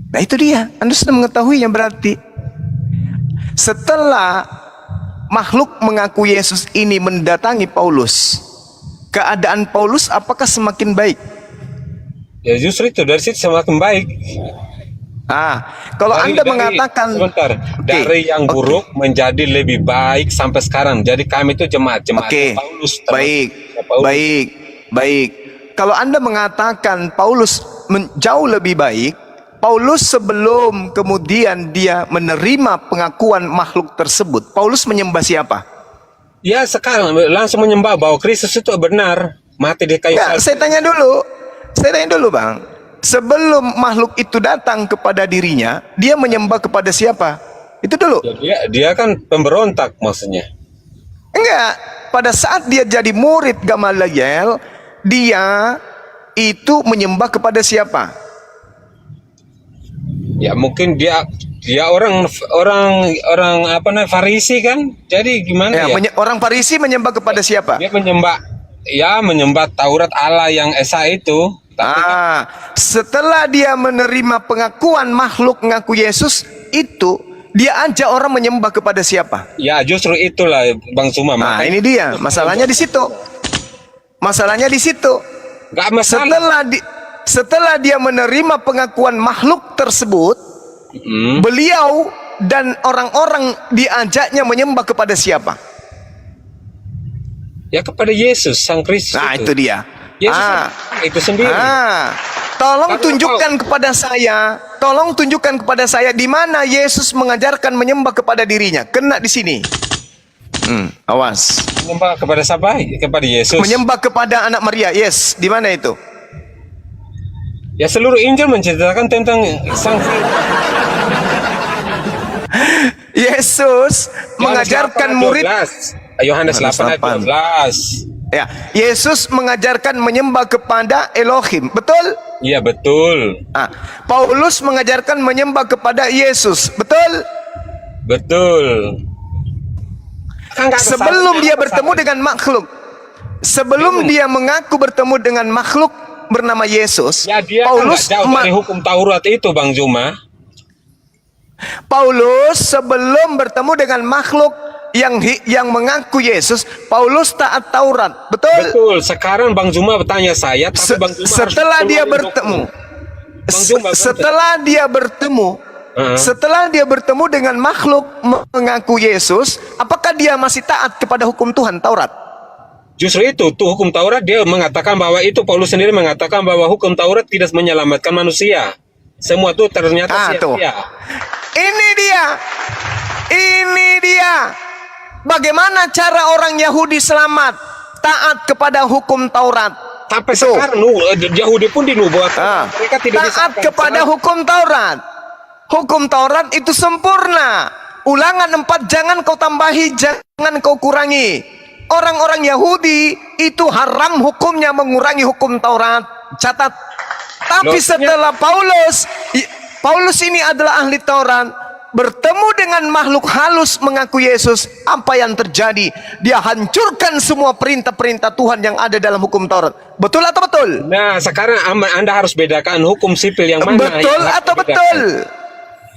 Nah, itu dia. Anda sudah mengetahuinya berarti. Setelah makhluk mengaku Yesus ini mendatangi Paulus, keadaan Paulus apakah semakin baik? Ya justru itu, dari situ semakin baik. Kalau Anda mengatakan sebentar, dari yang buruk menjadi lebih baik sampai sekarang. Jadi kami itu jemaat Paulus. Baik. Kalau Anda mengatakan Paulus jauh lebih baik, Paulus sebelum kemudian dia menerima pengakuan makhluk tersebut, Paulus menyembah siapa? Ya sekarang langsung menyembah bahwa Kristus itu benar, mati di kayu salib. Saya tanya dulu Bang. Sebelum makhluk itu datang kepada dirinya, dia menyembah kepada siapa? Itu dulu. Ya, dia kan pemberontak maksudnya. Enggak. Pada saat dia jadi murid Gamaliel, dia itu menyembah kepada siapa? Ya mungkin dia orang apa namanya Farisi kan. Jadi gimana ya? Orang Farisi menyembah kepada siapa? Dia menyembah Taurat Allah yang Esa itu. Setelah dia menerima pengakuan makhluk mengaku Yesus itu, dia ajak orang menyembah kepada siapa? Ya justru itulah Bang Zuma. Ini dia masalahnya di situ. Gak masalah. Setelah dia menerima pengakuan makhluk tersebut, beliau dan orang-orang diajaknya menyembah kepada siapa? Ya kepada Yesus, Sang Kristus. Itu dia. Yesus itu sendiri. Tolong tunjukkan kepada saya di mana Yesus mengajarkan menyembah kepada dirinya. Kena di sini. Awas. Menyembah kepada siapa? Kepada Yesus. Menyembah kepada anak Maria. Yes, di mana itu? Ya seluruh Injil menceritakan tentang sang Yesus mengajarkan murid. Yohanes 8 ayat 12. Ya, Yesus mengajarkan menyembah kepada Elohim. Betul? Iya betul. Paulus mengajarkan menyembah kepada Yesus. Betul? Betul. Kan nggak ada Sebelum salahnya, dia apa bertemu salahnya? dengan makhluk, sebelum dia mengaku bertemu dengan makhluk bernama Yesus, Ya dia Paulus kan nggak jauh dari hukum Taurat itu, Bang Juma. Paulus sebelum bertemu dengan makhluk yang mengaku Yesus, Paulus taat Taurat. Betul? Betul. Sekarang Bang Juma bertanya saya, tapi Bang Juma Setelah harus dia keluarin bertemu, Bang Juma, setelah dia bertemu dengan makhluk mengaku Yesus, apakah dia masih taat kepada hukum Tuhan Taurat? Justru itu tuh hukum Taurat, dia mengatakan bahwa itu, Paulus sendiri mengatakan bahwa hukum Taurat tidak menyelamatkan manusia. Semua tuh ternyata Tuh. sia-sia. Ini dia. Bagaimana cara orang Yahudi selamat? Taat kepada hukum Taurat. Sampai Itu. sekarang Yahudi pun dinubuatkan. Mereka tidak bisa Taat kepada hukum Taurat. Hukum Taurat itu sempurna. Ulangan 4 jangan kau tambahi, jangan kau kurangi. Orang-orang Yahudi itu haram hukumnya mengurangi hukum Taurat. Catat. Tapi setelah Paulus ini adalah ahli Taurat, bertemu dengan makhluk halus mengaku Yesus, apa yang terjadi? Dia hancurkan semua perintah-perintah Tuhan yang ada dalam hukum Taurat. Betul atau betul? Nah, sekarang Anda harus bedakan hukum sipil yang mana. Betul yang atau dibedakan. betul?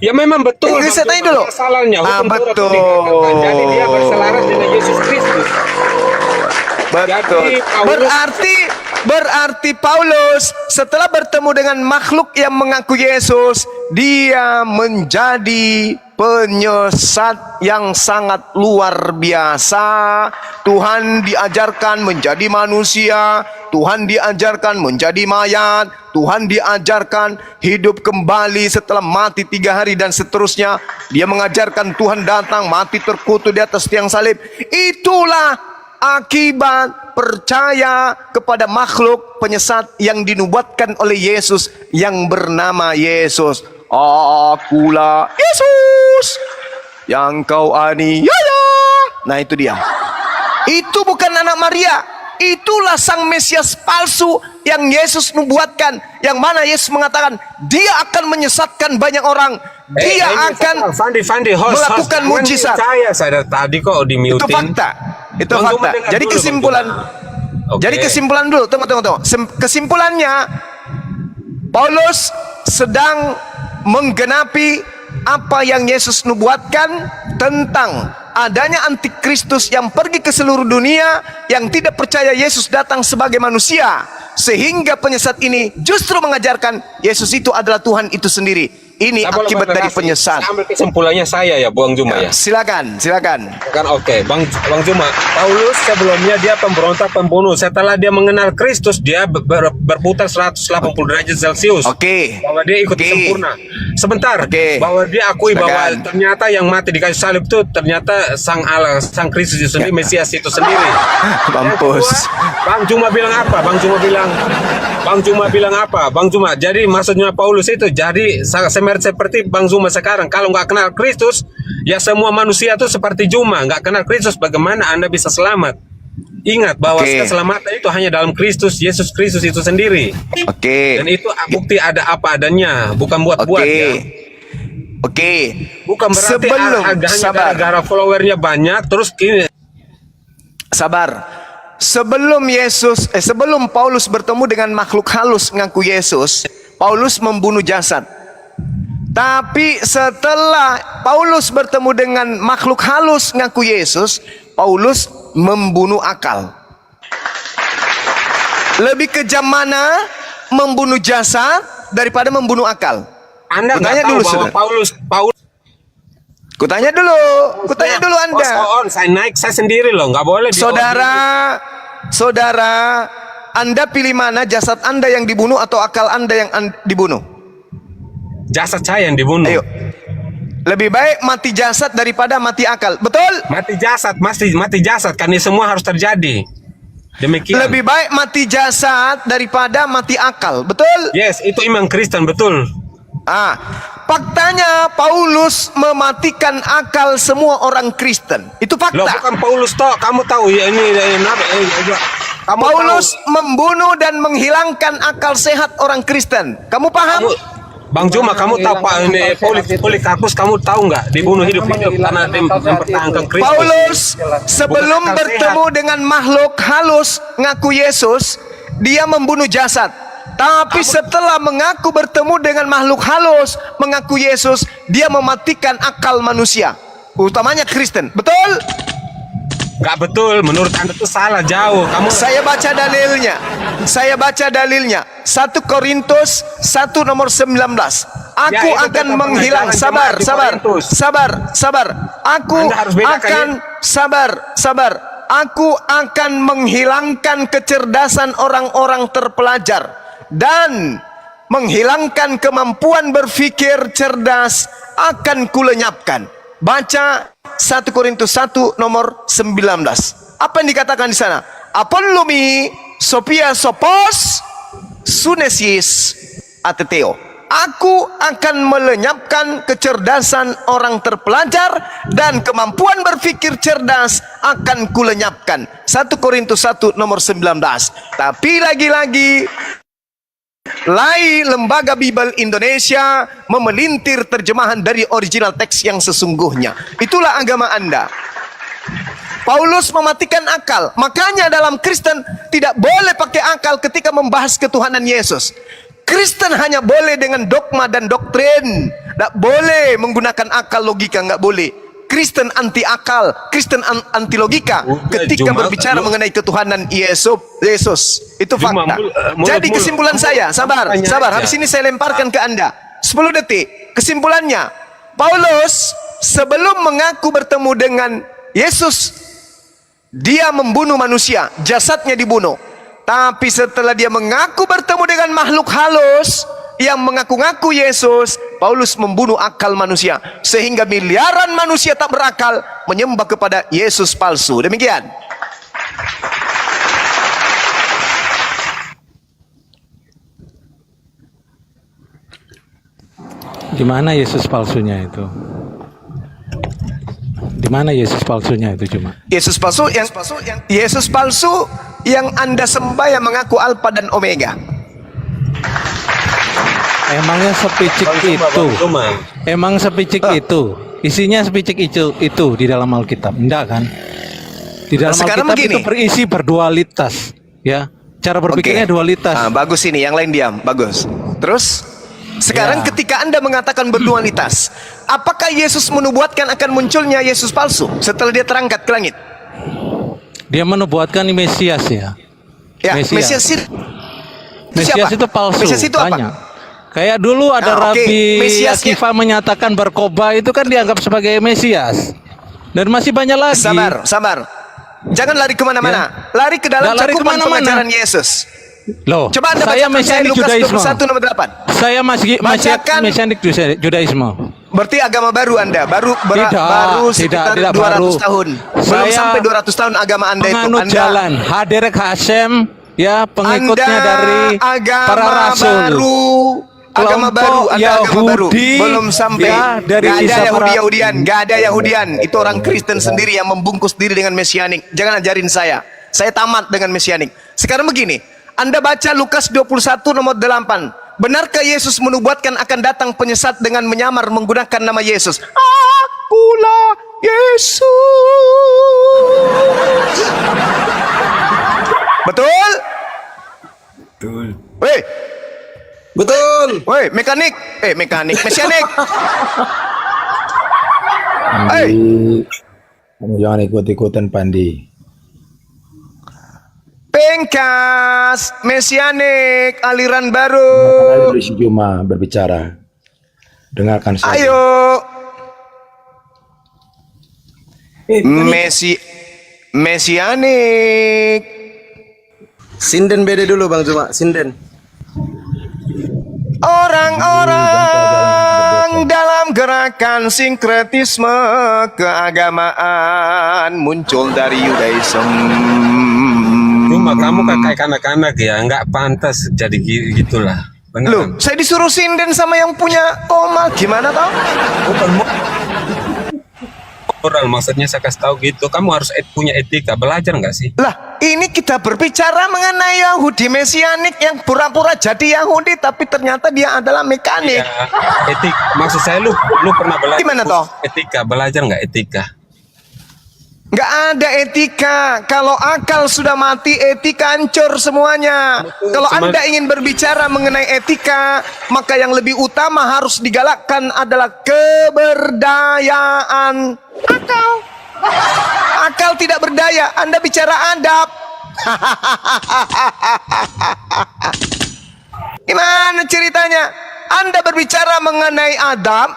Ya memang betul. Ini saya tanya dulu. Masalahnya hukum Taurat betul. itu dikatakan. Jadi dia berselaras dengan Yesus Kristus. Betul. Jadi, Berarti Paulus setelah bertemu dengan makhluk yang mengaku Yesus, dia menjadi penyesat yang sangat luar biasa. Tuhan diajarkan menjadi manusia, Tuhan diajarkan menjadi mayat, Tuhan diajarkan hidup kembali setelah mati 3 hari dan seterusnya. Dia mengajarkan Tuhan datang mati terkutuk di atas tiang salib. Itulah akibat percaya kepada makhluk penyesat yang dinubuatkan oleh Yesus yang bernama Yesus. Akulah Yesus yang kau aniaya. Nah itu dia. Itu bukan anak Maria. Itulah sang Mesias palsu yang Yesus nubuatkan. Yang mana Yesus mengatakan dia akan menyesatkan banyak orang. Dia akan melakukan mujizat. Saya tadi kok di-muting. Itu fakta. Itu fakta. Jadi kesimpulan. Jadi kesimpulan dulu. Tunggu. Kesimpulannya, Paulus sedang menggenapi apa yang Yesus nubuatkan tentang adanya antikristus yang pergi ke seluruh dunia, yang tidak percaya Yesus datang sebagai manusia, sehingga penyesat ini justru mengajarkan Yesus itu adalah Tuhan itu sendiri. Ini akibat dari penyesat. Saya ambil kesimpulannya saya ya, Bang Juma ya. Silakan. Kan oke, Bang Juma. Paulus sebelumnya dia pemberontak, pembunuh. Setelah dia mengenal Kristus, dia berputar 180 derajat Celcius. Bahwa dia ikut sempurna. Sebentar. Bahwa dia akui bahwa ternyata yang mati di kayu salib itu ternyata sang Allah, sang Kristus itu sendiri, Mesias itu sendiri. Mampus. Bang Juma bilang apa? Bang Juma, jadi maksudnya Paulus itu jadi seperti Bang Juma sekarang. Kalau nggak kenal Kristus, ya semua manusia itu seperti Juma, nggak kenal Kristus. Bagaimana Anda bisa selamat? Ingat bahwa keselamatan itu hanya dalam Kristus, Yesus Kristus itu sendiri. Dan itu bukti ada apa adanya, bukan buat-buat ya. Bukan berarti hanya gara-gara followernya banyak terus gini. Sabar. Sebelum Paulus bertemu dengan makhluk halus ngaku Yesus, Paulus membunuh jasad. Tapi setelah Paulus bertemu dengan makhluk halus ngaku Yesus, Paulus membunuh akal. Lebih kejam mana membunuh jasad daripada membunuh akal? Anda nggak tahu dulu, bahwa Paulus Kutanya dulu Anda. Saya naik saya sendiri loh, nggak boleh. Saudara, Anda pilih mana, jasad Anda yang dibunuh atau akal Anda yang dibunuh? Jasad saya yang dibunuh. Ayo. Lebih baik mati jasad daripada mati akal. Betul? Mati jasad, mati jasad. Karena semua harus terjadi. Demikian. Lebih baik mati jasad daripada mati akal. Betul? Yes, itu iman Kristen, betul. Faktanya Paulus mematikan akal semua orang Kristen. Itu fakta. Loh, bukan Paulus toh, kamu tahu ya ini kamu Paulus tahu. membunuh dan menghilangkan akal sehat orang Kristen. Kamu paham? Bang Juma, kamu tahu Pak ini Polikarpus, kamu tahu nggak dibunuh hidup-hidup karena mempertahankan Kristus. Paulus sebelum bertemu dengan makhluk halus ngaku Yesus, dia membunuh jasad. Tapi setelah mengaku bertemu dengan makhluk halus mengaku Yesus, dia mematikan akal manusia, utamanya Kristen. Betul? Nggak betul, menurut Anda itu salah jauh. Saya baca dalilnya. 1 Korintus 1 nomor 19. Aku Ya, itu akan tetap menghilang. pengajaran jemaat di Korintus. Sabar. Aku Anda harus bedakan, sabar. Aku akan menghilangkan kecerdasan orang-orang terpelajar dan menghilangkan kemampuan berpikir cerdas akan kulenyapkan. Baca 1 Korintus 1 nomor 19. Apa yang dikatakan di sana? Apollumi Sophia Sopos Sunesis Ateteo. Aku akan melenyapkan kecerdasan orang terpelajar dan kemampuan berpikir cerdas akan kulenyapkan. 1 Korintus 1 nomor 19. Tapi lagi-lagi Lembaga Bible Indonesia memelintir terjemahan dari original teks yang sesungguhnya. Itulah agama Anda. Paulus mematikan akal. Makanya dalam Kristen tidak boleh pakai akal ketika membahas ketuhanan Yesus. Kristen hanya boleh dengan dogma dan doktrin. Tidak boleh menggunakan akal, logika, nggak boleh. Kristen anti akal, Kristen anti logika ketika berbicara mengenai ketuhanan Yesus. Itu fakta. Jadi kesimpulan saya, sabar. Habis ini saya lemparkan ke Anda. 10 detik. Kesimpulannya, Paulus sebelum mengaku bertemu dengan Yesus, dia membunuh manusia, jasadnya dibunuh. Tapi setelah dia mengaku bertemu dengan makhluk halus yang mengaku-ngaku Yesus, Paulus membunuh akal manusia sehingga miliaran manusia tak berakal menyembah kepada Yesus palsu. Demikian. Di mana Yesus palsunya itu? Di mana Yesus palsunya itu cuma? Yesus palsu yang Anda sembah yang mengaku Alfa dan Omega. Emangnya sepicik itu? Emang sepicik itu? Isinya sepicik itu di dalam Alkitab, enggak kan? Di dalam Alkitab itu berisi berdualitas, ya. Cara berpikirnya dualitas. Bagus ini, yang lain diam. Bagus. Terus sekarang ketika Anda mengatakan berdualitas, apakah Yesus menubuatkan akan munculnya Yesus palsu setelah dia terangkat ke langit? Dia menubuatkan Mesias ya. Ya, Mesias itu palsu. Mesias itu apa? Banyak. Kayak dulu ada Rabi Akiva menyatakan berkoba itu kan dianggap sebagai Mesias. Dan masih banyak lagi. Sabar. Jangan lari kemana-mana. Lari ke dalam cakupan pengajaran Yesus. Loh, coba Anda saya Mesianik Judaisme. 21 nomor 8. Saya Mesianik Judaisme. Berarti agama baru Anda, baru sekitar 200 tahun. Belum sampai 200 tahun agama Anda itu. Penganut jalan Haderek Hashem, ya, pengikutnya dari para rasul. Agama baru, Yahudi, belum sampai ya, dari Gak ada Yahudian. Itu orang Kristen sendiri yang membungkus diri dengan mesianik. Jangan ajarin saya tamat dengan mesianik. Sekarang begini, Anda baca Lukas 21 nomor 8. Benarkah Yesus menubuatkan akan datang penyesat dengan menyamar menggunakan nama Yesus? Akulah Yesus. Betul? Betul. Woi, mekanik, mesianik. Kamu jangan ikut-ikutan, Pandi. Pengkas, mesianik, aliran baru. Si Juma berbicara. Dengarkan saya. Ayo. Mesianik. Sinden beda dulu Bang Zuma, sinden. Orang-orang dalam gerakan sinkretisme keagamaan muncul dari Yudaism. Cuma kamu kayak kanak-kanak ya, nggak pantas jadi gitulah. Loh, saya disuruh sinden sama yang punya koma, gimana toh? Bukan moral, maksudnya saya kasih tahu gitu. Kamu harus punya etika, belajar nggak sih? Lah, ini kita berbicara mengenai Yahudi Mesianik yang pura-pura jadi Yahudi tapi ternyata dia adalah mekanik. Ya, etik. Maksud saya lu pernah belajar Gimana toh? etika, belajar nggak etika? Nggak ada etika. Kalau akal sudah mati, etika hancur semuanya. Kalau Anda ingin berbicara mengenai etika, maka yang lebih utama harus digalakkan adalah keberdayaan. Akal tidak berdaya. Anda bicara adab. Gimana ceritanya? Anda berbicara mengenai adab,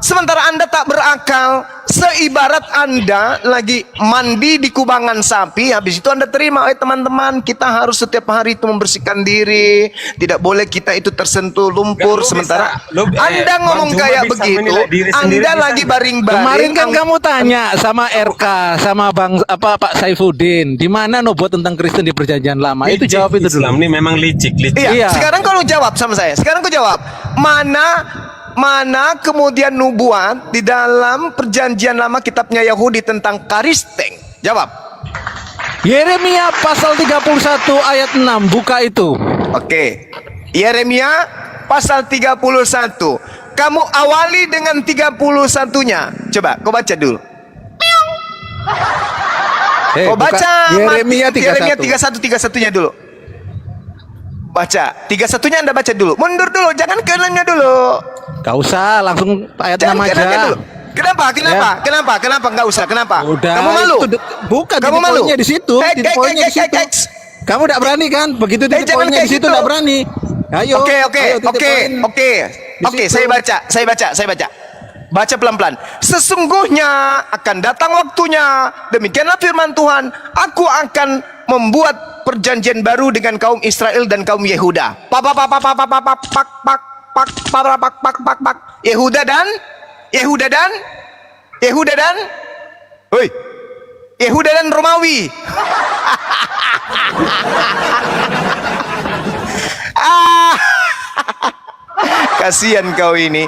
sementara Anda tak berakal. Seibarat Anda lagi mandi di kubangan sapi, habis itu Anda terima, teman-teman, kita harus setiap hari itu membersihkan diri, tidak boleh kita itu tersentuh lumpur. Sementara Anda ngomong kayak begitu, Anda lagi baring-baring. Kemarin kan kamu tanya sama RK, sama Pak Saifuddin, di mana nubuat tentang Kristen di Perjanjian Lama? Licik, itu jawab itu dulu. Islam ini memang licik. Iya. Sekarang kalau jawab sama saya, sekarang kau jawab, mana kemudian nubuat di dalam Perjanjian Lama kitabnya Yahudi tentang Karisteng? Jawab. Yeremia pasal 31 ayat 6, buka itu. Oke. Yeremia pasal 31. Kamu awali dengan 31-nya. Coba kau baca dulu. Kau baca Yeremia 31-nya dulu. Baca 31-nya, Anda baca dulu. Mundur dulu, jangan kenanya dulu. Gak usah, langsung ayat 6 aja. Dulu. Kenapa? Kenapa? Enggak usah. Kenapa? Udah, Kamu malu? Bukan, kamu malu? Poinnya di situ. Titik poinnya di situ. Kamu tidak berani kan? Begitu titik poinnya di situ tidak berani. Ayo. Oke, saya baca. Baca pelan-pelan. Sesungguhnya akan datang waktunya, demikianlah firman Tuhan, aku akan membuat perjanjian baru dengan kaum Israel dan kaum Yehuda. Yehuda dan Romawi. Kasihan kau ini.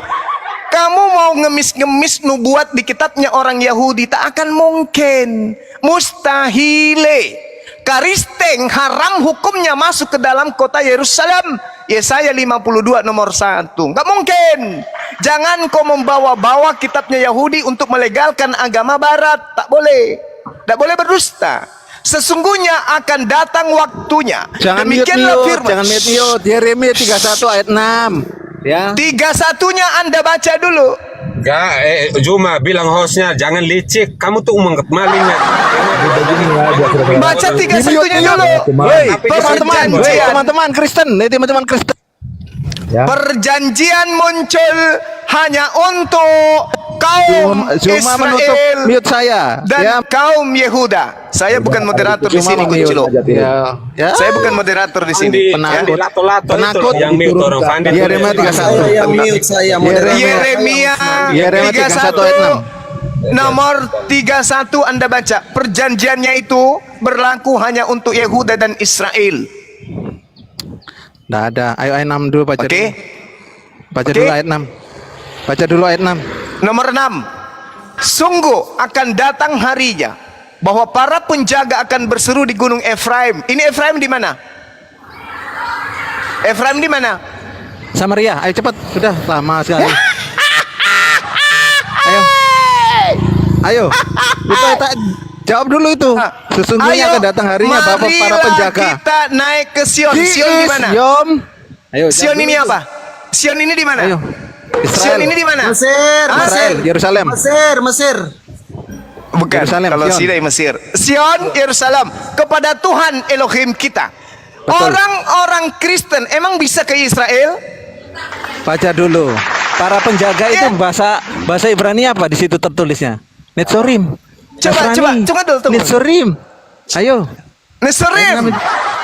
Kamu mau ngemis-ngemis nubuat di kitabnya orang Yahudi, tak akan mungkin. Mustahile. Karisteng haram hukumnya masuk ke dalam kota Yerusalem. Yesaya 52 nomor 1. Nggak mungkin. Jangan kau membawa-bawa kitabnya Yahudi untuk melegalkan agama barat. Tak boleh. Tak boleh berdusta. Sesungguhnya akan datang waktunya. Demikianlah firman. Jangan mute. Yeremia 31 ayat 6. Ya. 31-nya Anda baca dulu. Enggak, Juma bilang hostnya jangan licik. Kamu tuh malingnya. Baca 31-nya dulu. Teman-teman Kristen, teman-teman Kristen. Ya. Perjanjian muncul hanya untuk kaum Israel mute saya dan kaum Yehuda. Saya bukan moderator di sini, Kuncilo. Saya bukan moderator di sini. Penakut yang mute orang Fandi. Yeremia 31. Yeremia 31 nomor 31 Anda baca. Perjanjiannya itu berlaku hanya untuk Yehuda dan Israel. Nggak ada. Ayo ayat 6 dulu baca. Oke. Baca dulu ayat 6. Baca dulu ayat 6. Nomor 6. Sungguh akan datang harinya bahwa para penjaga akan berseru di gunung Efraim. Ini Efraim di mana? Efraim di mana? Samaria. Ayo cepat. Sudah lama sekali. Ayo. Kita jawab dulu itu. Sesungguhnya akan datang harinya bahwa para penjaga. Kita naik ke Sion. Sion di mana? Ayo. Sion ini apa? Sion ini di mana? Ayo. Sion ini di mana? Mesir. Yerusalem. Mesir. Bukan. Yerusalem, Kalau Sion. Sinai Mesir. Sion, Yerusalem. Kepada Tuhan Elohim kita. Orang-orang Kristen emang bisa ke Israel? Baca dulu. Para penjaga itu bahasa Ibrani apa di situ tertulisnya? Netzorim. Coba dulu tunggu. Netzorim. Ayo. Netzorim.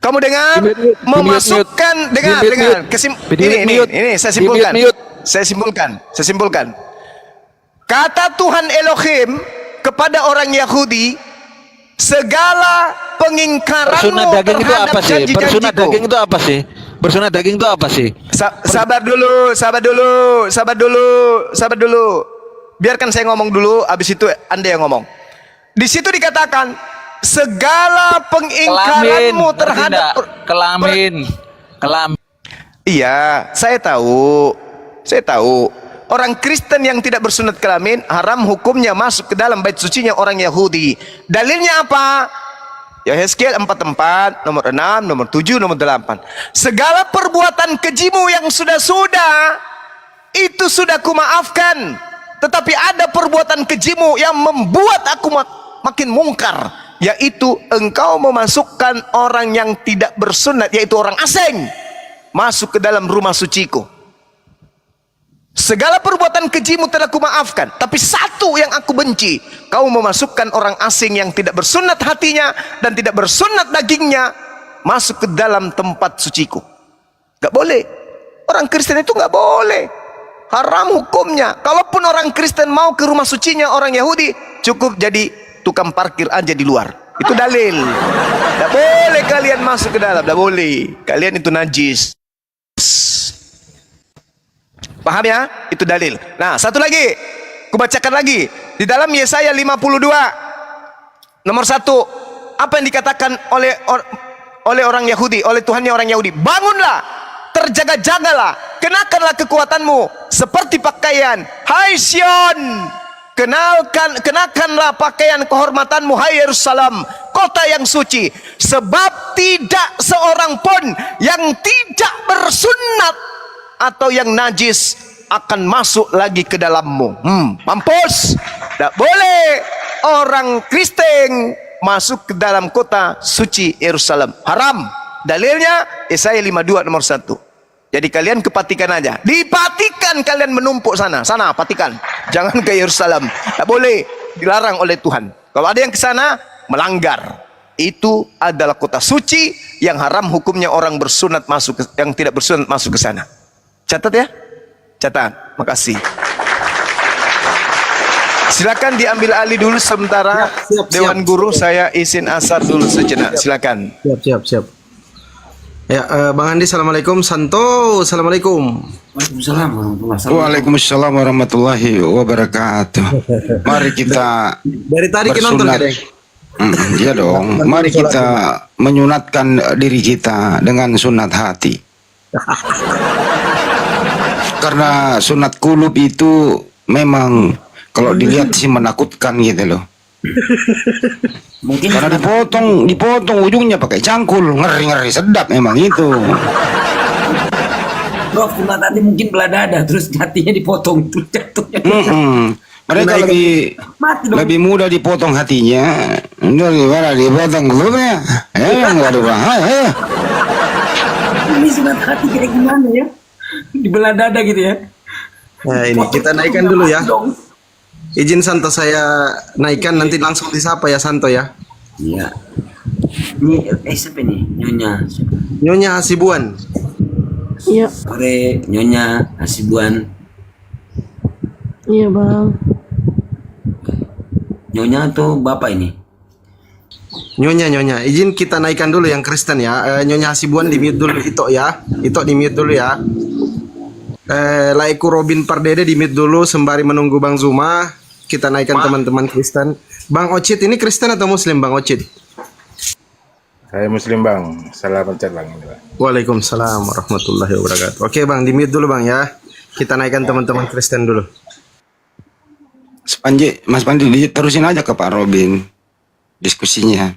Kamu dengar? Memasukkan dengar. Ini saya simpulkan. Saya simpulkan. Kata Tuhan Elohim kepada orang Yahudi, segala pengingkaranmu terhadap janji-janjiku. Bersunat daging itu apa sih? Bersunat daging itu apa sih? Sabar dulu. Biarkan saya ngomong dulu, habis itu Anda yang ngomong. Di situ dikatakan segala pengingkaranmu terhadap kelamin. Iya, saya tahu. Orang Kristen yang tidak bersunat kelamin haram hukumnya masuk ke dalam bait sucinya orang Yahudi. Dalilnya apa? Yehezkiel 44, nomor 6, nomor 7, nomor 8. Segala perbuatan kejimu yang sudah-sudah itu sudah kumaafkan. Tetapi ada perbuatan kejimu yang membuat aku makin mungkar, yaitu engkau memasukkan orang yang tidak bersunat, yaitu orang asing, masuk ke dalam rumah suciku. Segala perbuatan kejimu telah kumaafkan, tapi satu yang aku benci, kau memasukkan orang asing yang tidak bersunat hatinya dan tidak bersunat dagingnya masuk ke dalam tempat suciku. Gak boleh. Orang Kristen itu gak boleh, haram hukumnya. Kalaupun orang Kristen mau ke rumah sucinya orang Yahudi, cukup jadi tukang parkir aja di luar. Itu dalil. Gak boleh kalian masuk ke dalam, gak boleh. Kalian itu najis. Paham ya? Itu dalil. Nah, satu lagi. Kubacakan lagi. Di dalam Yesaya 52 nomor 1, apa yang dikatakan oleh orang Yahudi, oleh Tuhannya orang Yahudi? Bangunlah, terjaga-jagalah, kenakanlah kekuatanmu seperti pakaian. Hai Sion, kenakanlah pakaian kehormatanmu, hai Yerusalem, kota yang suci, sebab tidak seorang pun yang tidak bersunat atau yang najis akan masuk lagi ke dalammu. Mampus. Tak boleh orang Kristen masuk ke dalam kota suci Yerusalem. Haram. Dalilnya Yesaya 52 nomor 1. Jadi kalian kepatikan aja. Dipatikan, kalian menumpuk sana. Sana patikan. Jangan ke Yerusalem. Tak boleh. Dilarang oleh Tuhan. Kalau ada yang ke sana, melanggar. Itu adalah kota suci yang haram hukumnya orang bersunat masuk yang tidak bersunat masuk ke sana. Catat ya, catat. Makasih. Silakan diambil alih dulu sementara. Dewan Guru, saya izin asar dulu sejenak. Silakan. Siap. Ya, Bang Andi, assalamualaikum. Santo, assalamualaikum. Waalaikumsalam warahmatullahi wabarakatuh. Mari kita Dari tadi kita nonton bersunat. Iya dong. Mari kita menyunatkan diri kita dengan sunat hati. Karena sunat kulub itu memang kalau dilihat sih menakutkan gitu loh. Mungkin karena dipotong ujungnya pakai cangkul, ngeri sedap memang itu. Bro, sunat hati mungkin belah dada terus hatinya dipotong itu jatuhnya. Mereka lebih mudah dipotong hatinya daripada dipotong kulubnya. Enggak ada bahaya. Ini sunat hati kira gimana ya? Dibelah dada gitu ya. Nah, ini kita naikkan dulu ya. Izin Santo saya naikkan, nanti langsung disapa ya Santo ya. Iya. Ini siapa nih? Nyonya Hasibuan. Iya. Sore Nyonya Hasibuan. Iya bang. Nyonya atau bapak ini? Nyonya, izin kita naikkan dulu yang Kristen ya. Nyonya Hasibuan di mute dulu, Ito ya. Ito di mute dulu ya. Laiku Robin Pardede di mute dulu sembari menunggu Bang Zuma. Kita naikkan teman-teman Kristen. Bang Ocit ini Kristen atau Muslim Bang Ocit? Saya Muslim Bang. Salam Bang. Waalaikumsalam warahmatullahi wabarakatuh. Oke Bang, di mute dulu Bang ya. Kita naikkan teman-teman Kristen dulu. Mas Panji terusin aja ke Pak Robin diskusinya.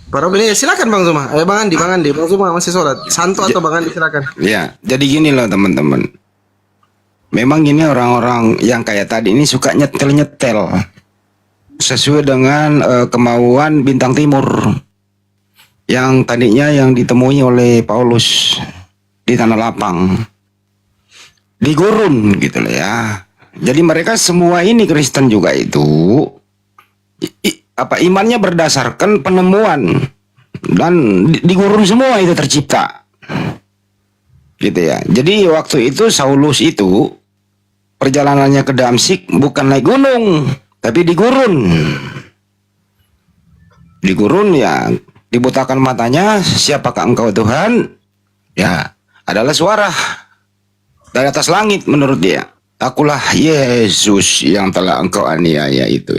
Pak Robin ya silakan Bang Zuma. Bang Andi, Bang Zuma masih sholat. Santo atau Bang Andi silakan. Ya, jadi gini loh teman-teman. Memang ini orang-orang yang kayak tadi ini suka nyetel-nyetel sesuai dengan kemauan Bintang Timur yang tadinya yang ditemui oleh Paulus di Tanah Lapang, di gurun gitu loh ya. Jadi mereka semua ini Kristen juga itu imannya berdasarkan penemuan dan di gurun semua itu tercipta. Gitu ya. Jadi waktu itu Saulus itu perjalanannya ke Damsyik bukan naik gunung, tapi di gurun. Di gurun ya dibutakan matanya, siapakah engkau Tuhan? Ya, adalah suara dari atas langit menurut dia. Akulah Yesus yang telah engkau aniaya itu.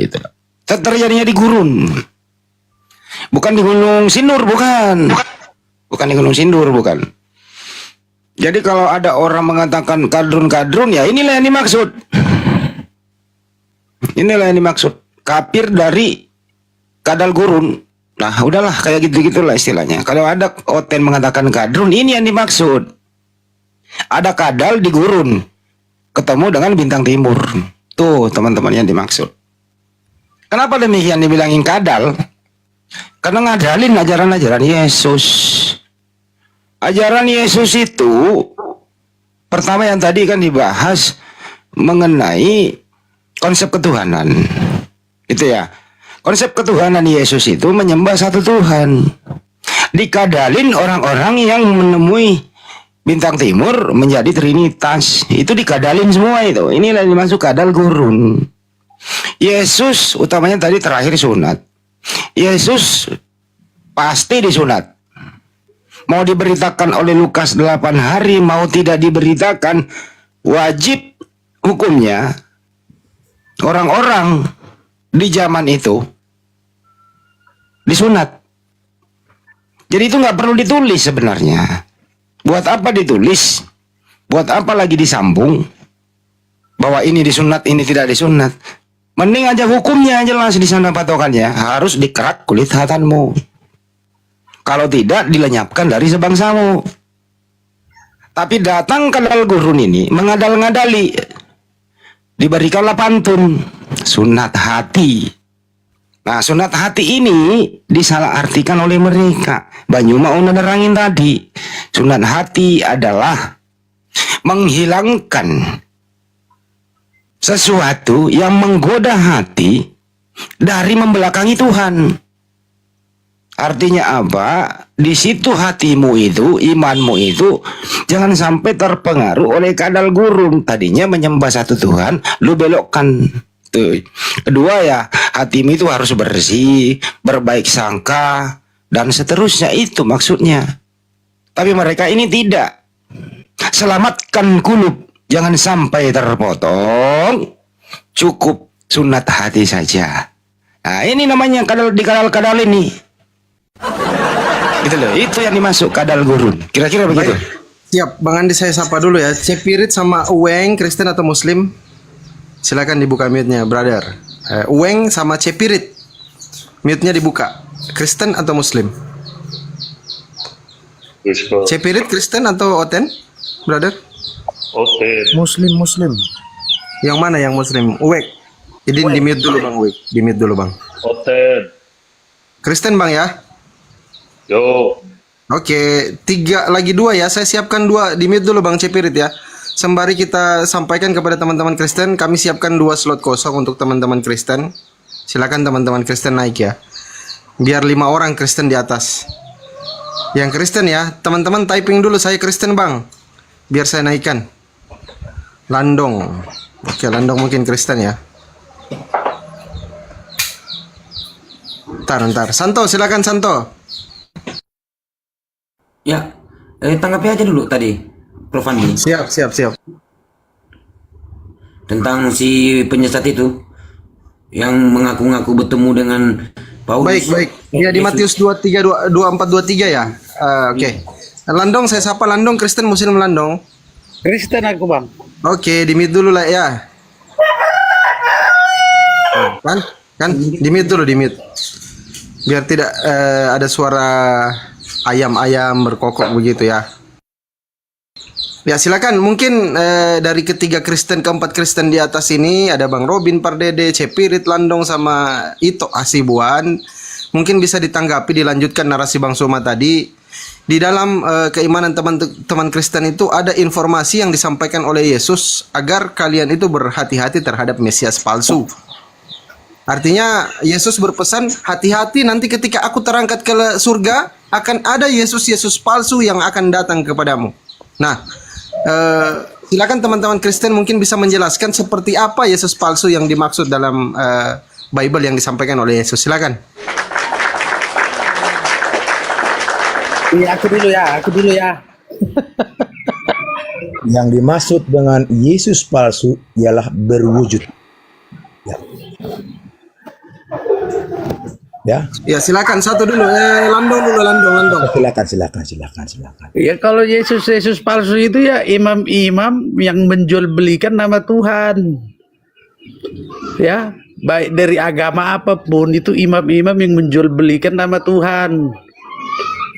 Terjadinya di gurun. Bukan di Gunung Sindur, bukan. Bukan di Gunung Sindur, bukan. Jadi kalau ada orang mengatakan kadrun-kadrun, ya inilah yang dimaksud. Inilah yang dimaksud. Kafir dari kadal gurun. Nah, udahlah kayak gitu-gitulah istilahnya. Kalau ada oten mengatakan kadrun, ini yang dimaksud. Ada kadal di gurun, ketemu dengan bintang timur. Tuh teman-teman yang dimaksud. Kenapa demikian dibilangin kadal? Karena ngadalin ajaran-ajaran Yesus. Ajaran Yesus itu pertama yang tadi kan dibahas mengenai konsep ketuhanan. Itu ya. Konsep ketuhanan Yesus itu menyembah satu Tuhan. Dikadalin orang-orang yang menemui bintang timur menjadi trinitas. Itu dikadalin semua itu. Inilah yang dimaksud kadal gurun. Yesus utamanya tadi terakhir sunat. Yesus pasti disunat. Mau diberitakan oleh Lukas 8 hari, mau tidak diberitakan, wajib hukumnya orang-orang di zaman itu disunat. Jadi itu nggak perlu ditulis sebenarnya. Buat apa ditulis? Buat apa lagi disambung? Bahwa ini disunat, ini tidak disunat. Mending aja hukumnya jelas di sana patokannya. Harus dikerak kulit hatanmu. Kalau tidak, dilenyapkan dari sebangsamu. Tapi datang ke kadal gurun ini mengadal-ngadali. Diberikanlah pantun sunat hati. Nah, sunat hati ini disalahartikan oleh mereka. Banyu mau nerangin tadi. Sunat hati adalah menghilangkan sesuatu yang menggoda hati dari membelakangi Tuhan. Artinya apa? Di situ hatimu itu, imanmu itu jangan sampai terpengaruh oleh kadal gurun. Tadinya menyembah satu Tuhan, lu belokkan. Tuh. Kedua ya, hatimu itu harus bersih, berbaik sangka, dan seterusnya. Itu maksudnya. Tapi mereka ini tidak. Selamatkan kulub, jangan sampai terpotong. Cukup sunat hati saja. Nah, ini namanya kadal ini. Gitu loh, itu yang dimasuk kadal gurun. Kira-kira begitu. Siap, Bang Andi saya sapa dulu ya. Cepirit sama Uweng, Kristen atau Muslim? Silakan dibuka mute-nya, brother. Uweng sama Cepirit, mute-nya dibuka. Kristen atau Muslim? Cepirit Kristen atau Oten, brother? Oten. Muslim. Yang mana yang Muslim? Uwek. Jadi di mute dulu Bang Uwek. Di mute dulu Bang. Oten. Kristen Bang ya? Yo. Oke, 3 lagi 2 ya. Saya siapkan 2 di mute dulu Bang Cepirit ya. Sembari kita sampaikan kepada teman-teman Kristen, kami siapkan 2 slot kosong untuk teman-teman Kristen. Silakan teman-teman Kristen naik ya. Biar 5 orang Kristen di atas. Yang Kristen ya, teman-teman typing dulu saya Kristen Bang. Biar saya naikkan. Landong. Oke, Landong mungkin Kristen ya. Ntar. Santo, silakan Santo. Ya, tanggapi aja dulu tadi, Prof Andi. Siap. Tentang si penyesat itu yang mengaku-ngaku bertemu dengan Paulus. Baik. Ya di Matius 23 24 23 ya. Oke. Landong saya sapa Landong, Kristen Muslim Landong. Kristen aku Bang. Oke, di mute dulu lah ya. Kan di mute dulu, di mute. Biar tidak ada suara ayam-ayam berkokok begitu ya. Ya silakan, mungkin dari ketiga Kristen, keempat Kristen di atas ini ada Bang Robin Pardede, Cepirit, Landong sama Ito Hasibuan. Mungkin bisa ditanggapi, dilanjutkan narasi Bang Soma tadi. Di dalam keimanan teman-teman Kristen itu ada informasi yang disampaikan oleh Yesus agar kalian itu berhati-hati terhadap Mesias palsu. Artinya Yesus berpesan, hati-hati nanti ketika aku terangkat ke surga, akan ada Yesus palsu yang akan datang kepadamu. Nah, silakan teman-teman Kristen mungkin bisa menjelaskan seperti apa Yesus palsu yang dimaksud dalam Bible yang disampaikan oleh Yesus. Silakan. Iya, aku dulu ya. Yang dimaksud dengan Yesus palsu ialah berwujud. Ya, silakan satu dulu. Landong. Silakan. Ya kalau Yesus palsu itu ya imam-imam yang menjual belikan nama Tuhan. Ya, baik dari agama apapun itu imam-imam yang menjual belikan nama Tuhan.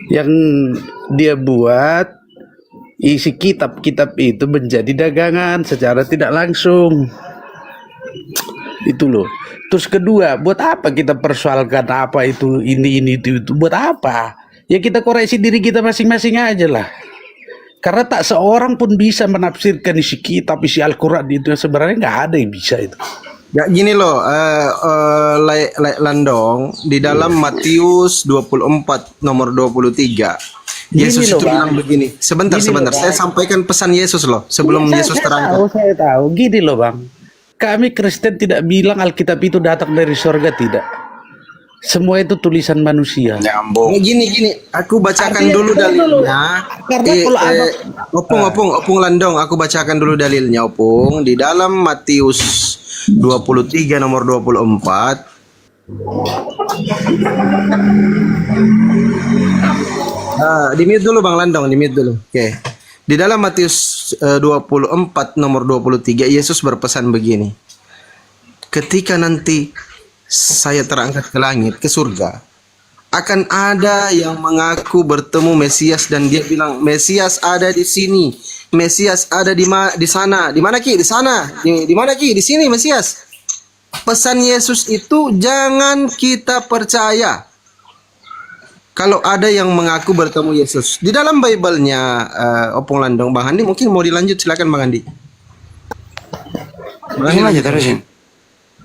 Yang dia buat isi kitab-kitab itu menjadi dagangan secara tidak langsung. Itu loh. Terus kedua, buat apa kita persoalkan apa itu ini itu buat apa? Ya kita koreksi diri kita masing-masing aja lah. Karena tak seorang pun bisa menafsirkan isi kitab, isi Al-Quran itu sebenarnya nggak ada yang bisa itu. Ya gini loh, Landong, di dalam Matius 24 nomor 23, Yesus itu bilang begini. Sebentar, saya sampaikan pesan Yesus loh sebelum Yesus terangkat. Saya tahu. Gini loh Bang. Kami Kristen tidak bilang Alkitab itu datang dari surga, tidak. Semua itu tulisan manusia. Nyambung. Gini, aku bacakan dulu dalilnya. Opung Landong, aku bacakan dulu dalilnya, Opung. Di dalam Matius 23 nomor 24. Di mute dulu Bang Landong, di mute dulu. Oke. Di dalam Matius 24 nomor 23 Yesus berpesan begini. Ketika nanti saya terangkat ke langit, ke surga, akan ada yang mengaku bertemu Mesias dan dia bilang, Mesias ada di sini, Mesias ada di sana. Di mana Ki? Di sana. Di mana Ki? Di sini Mesias. Pesan Yesus itu jangan kita percaya kalau ada yang mengaku bertemu Yesus. Di dalam Bible-nya Opung Landong, Bang Andi mungkin mau dilanjut, silakan Bang Andi. Terusin.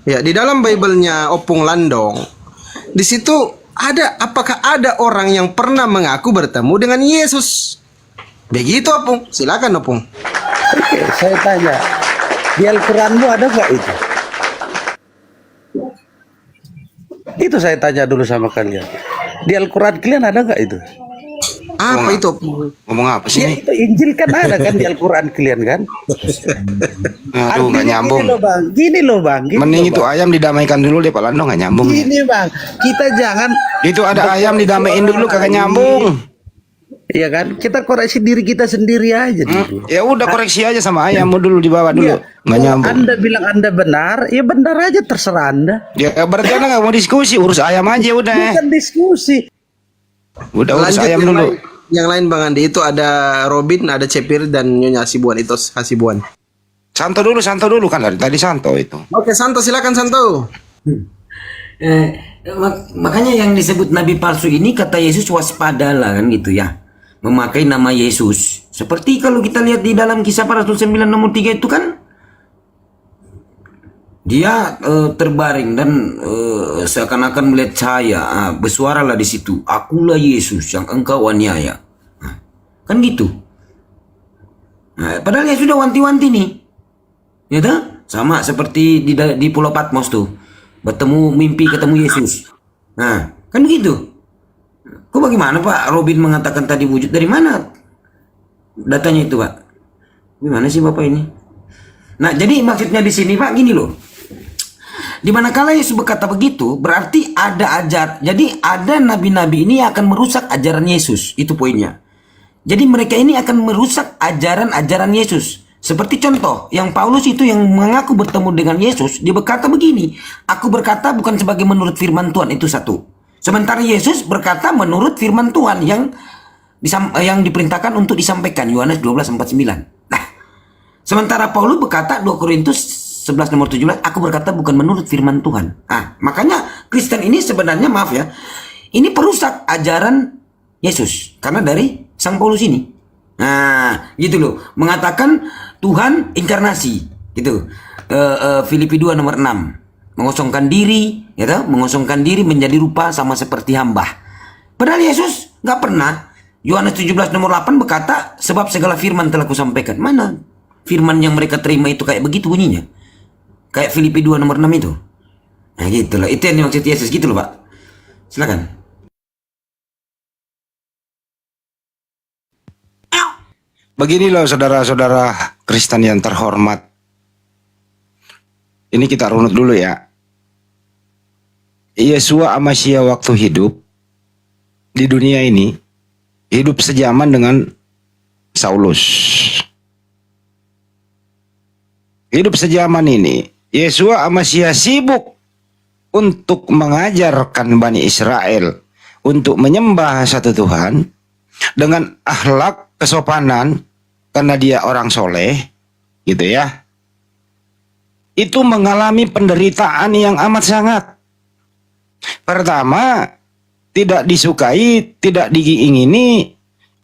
Ya, di dalam Bible-nya Opung Landong, di situ apakah ada orang yang pernah mengaku bertemu dengan Yesus? Begitu Opung, silakan Opung. Oke, saya tanya, di Al-Quranmu ada nggak itu? Itu saya tanya dulu sama kalian. Di Al-Quran kalian ada nggak itu? Apa itu? Ngomong apa sih? Ya itu Injil kan ada kan di Al-Quran kalian kan? Aduh, nggak nyambung. Gini loh bang. Mending itu ayam didamaikan dulu deh Pak Landong, nggak nyambung. Gini bang, kita jangan. Itu ada ayam didamaiin dulu, kagak nyambung. Iya kan? Kita koreksi diri kita sendiri aja dulu. Ya udah koreksi aja sama ayammu dulu, dibawa dulu. Nggak nyambung. Anda bilang Anda benar, ya benar aja, terserah Anda. Ya berarti Anda nggak mau diskusi, urus ayam aja udah. Bukan diskusi. Udah urus Lanjut ayam dulu. Yang lain Bang Andi, itu ada Robin, ada Cepir dan Nyonya Hasibuan, itu Hasibuan. Santo dulu kan tadi Santo itu. Oke, Santo silakan Santo. Makanya yang disebut nabi palsu ini kata Yesus waspadalah kan gitu ya. Memakai nama Yesus. Seperti kalau kita lihat di dalam Kisah Para Rasul 9 nomor 3 itu kan dia terbaring dan seakan-akan melihat cahaya, bersuaralah di situ, akulah Yesus yang engkau aniaya. Kan gitu. Nah, padahal ya sudah wanti-wanti nih. Ya tak? Sama seperti di Pulau Patmos tuh. Mimpi ketemu Yesus. Nah, kan begitu. Kok bagaimana Pak Robin mengatakan tadi wujud? Dari mana datanya itu Pak? Gimana sih Bapak ini? Nah, jadi maksudnya di sini Pak gini loh. Di manakala Yesus berkata begitu, berarti jadi ada nabi-nabi ini yang akan merusak ajaran Yesus. Itu poinnya. Jadi mereka ini akan merusak ajaran Yesus. Seperti contoh, yang Paulus itu yang mengaku bertemu dengan Yesus, dia berkata begini, aku berkata bukan sebagai menurut firman Tuhan, itu satu. Sementara Yesus berkata menurut firman Tuhan yang diperintahkan untuk disampaikan, Yohanes 12:49. Nah, sementara Paulus berkata 2 Korintus 11 nomor 17, aku berkata bukan menurut firman Tuhan. Nah, makanya Kristen ini sebenarnya maaf ya, ini perusak ajaran Yesus karena dari Sang Paulus ini. Nah, gitu loh, mengatakan Tuhan inkarnasi, gitu. Filipi 2 nomor 6. mengosongkan diri, ya toh? Mengosongkan diri menjadi rupa sama seperti hamba. Padahal Yesus nggak pernah. Yohanes 17 nomor 8 berkata, sebab segala firman telah kusampaikan. Mana firman yang mereka terima itu kayak begitu bunyinya? Kayak Filipi 2 nomor 6 itu. Nah gitu loh, itu yang dimaksud Yesus gitu loh Pak. Silakan. Begini loh saudara-saudara Kristen yang terhormat. Ini kita runut dulu ya. Yesua Amasya waktu hidup di dunia ini, hidup sejaman dengan Saulus. Hidup sejaman ini, Yesua Amasya sibuk untuk mengajarkan Bani Israel untuk menyembah satu Tuhan dengan akhlak kesopanan karena dia orang soleh, gitu ya. Itu mengalami penderitaan yang amat sangat. Pertama, tidak disukai, tidak diingini